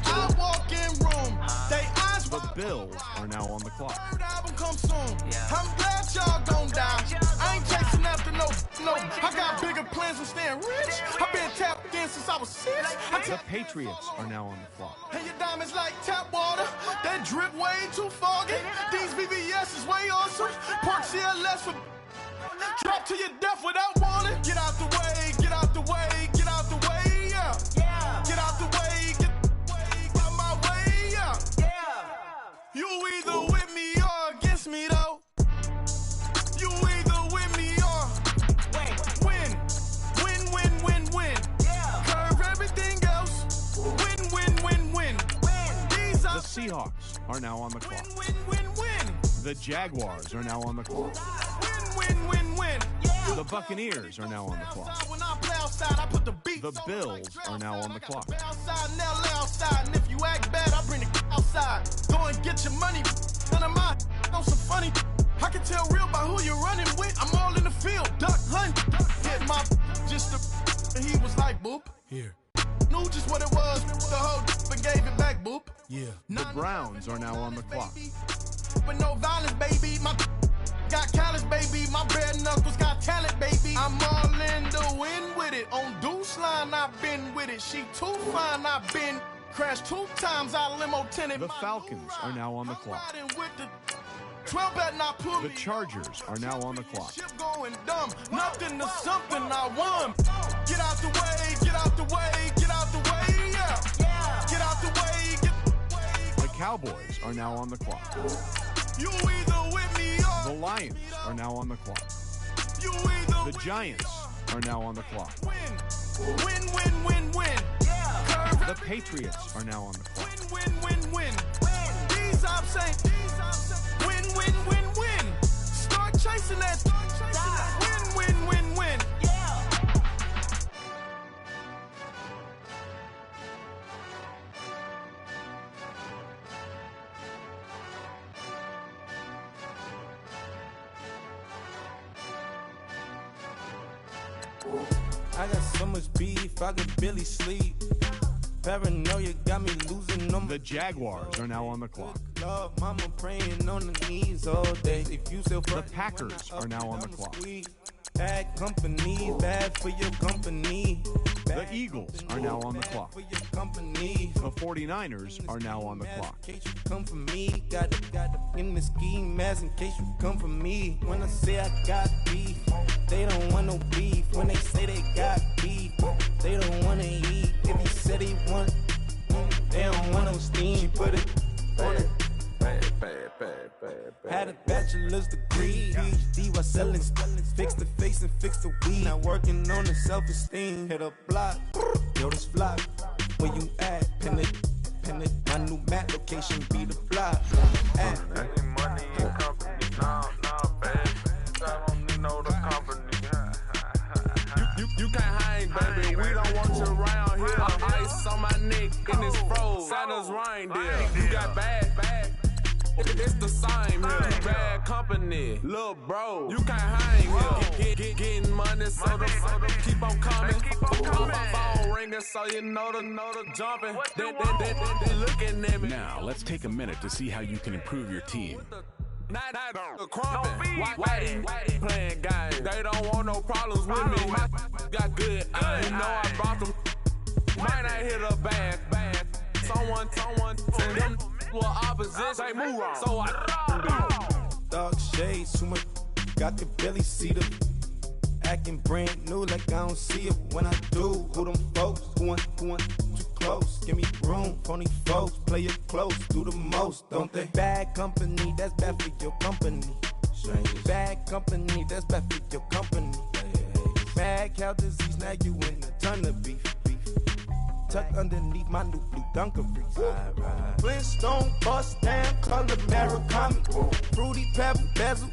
I walk in room. They eyes. The Bills are now on the clock. Third album come soon. I'm glad y'all gon' die. I ain't chasing after no. I got bigger plans than staying rich. I've been tapped in since I was 6. The Patriots are now on the clock. And your diamonds like tap water. That drip way too foggy. These BBS is way awesome. Park CLS for drop to your death without warning. Get out the way, yeah. Get out the way, get out my way, yeah. You either with me or against me, though. You either with me or win. Curve everything else. Win. The Seahawks are now on the clock. Win. The Jaguars are now on the clock. Win. The Buccaneers are now on the clock. When I play outside, I put the beat. The Bills are now on the clock. Outside, now lay outside. And if you act bad, I bring the outside. Go and get your money. None of mine. On some funny. I can tell real by who you're running with. I'm all in the field. Duck hunt. Hit my just the. And he was like, boop. Here. Knew just what it was. The whole and gave it back, boop. Yeah. The Browns are now on the clock. With no violence, baby. My got callous, baby. My bare knuckles got talent, baby. I'm all in the wind with it. On Deuce line, I've been with it. She too fine, I've been crashed 2 times. I limo tinted. The Falcons are now on the clock. With the 12 better not pull The Chargers are now on the clock. Ship going dumb. Nothing to something I won. Get out the way, get out the way, get out the way, yeah. Get out the way, get out the way. The Cowboys are now on the clock. You either with me or The Lions are now on the clock. you either The Giants are now on the clock. win. Yeah. The Patriots are now on the clock. Win. These I'm saying, win. Start chasing that. Win. Yeah. I got so much beef, I could barely sleep. Paranoia got me losing on The Jaguars are now on the clock. Lord, mama praying on the knees all day. If you still The Packers are now on the clock. Bad company, bad for your company. The Eagles are now on the clock. For your company. The 49ers are now on the clock. In case you come for me, got in the ski mask in case you come for me. When I say I got beef, they don't want no beef. When they say they got beef, they don't want to eat. If he said he want, they don't want no steam. She put it on it. Had a bachelor's degree, PhD while selling. Fix the face and fix the weed. Now working on the self-esteem. Hit a block, yo, this flock. Where you at? Pin it. My new map location be the block. Money and company, nah, baby. I don't know the company. You can't hang, baby. We don't want you around here. Ice on my neck in this froze. Santa's reindeer. You got bad. It's the same here. Bad company, little bro. You can't hang here. Getting money, so the keep on coming. My phone ringing, so you know the jumping. They looking at me. Now let's take a minute to see how you can improve your team. The crumpin', whitey playing games. They don't want no problems with me. My got good aim. Know I brought them. Might not hit a bad. Someone send them for opposition. They move on. So I Dark shades, too much. Got the belly see them. Acting brand new like I don't see it. When I do, who them folks? Who want too close? Give me room, phony folks. Play it close, do the most, don't they? Bad company, that's bad for your company. Bad company, that's bad for your company. Bad cow disease, now you in a ton of beef. Tuck underneath my new blue Dunkaroos. Flintstone bust down, color Murakami. Fruity pebble bezel.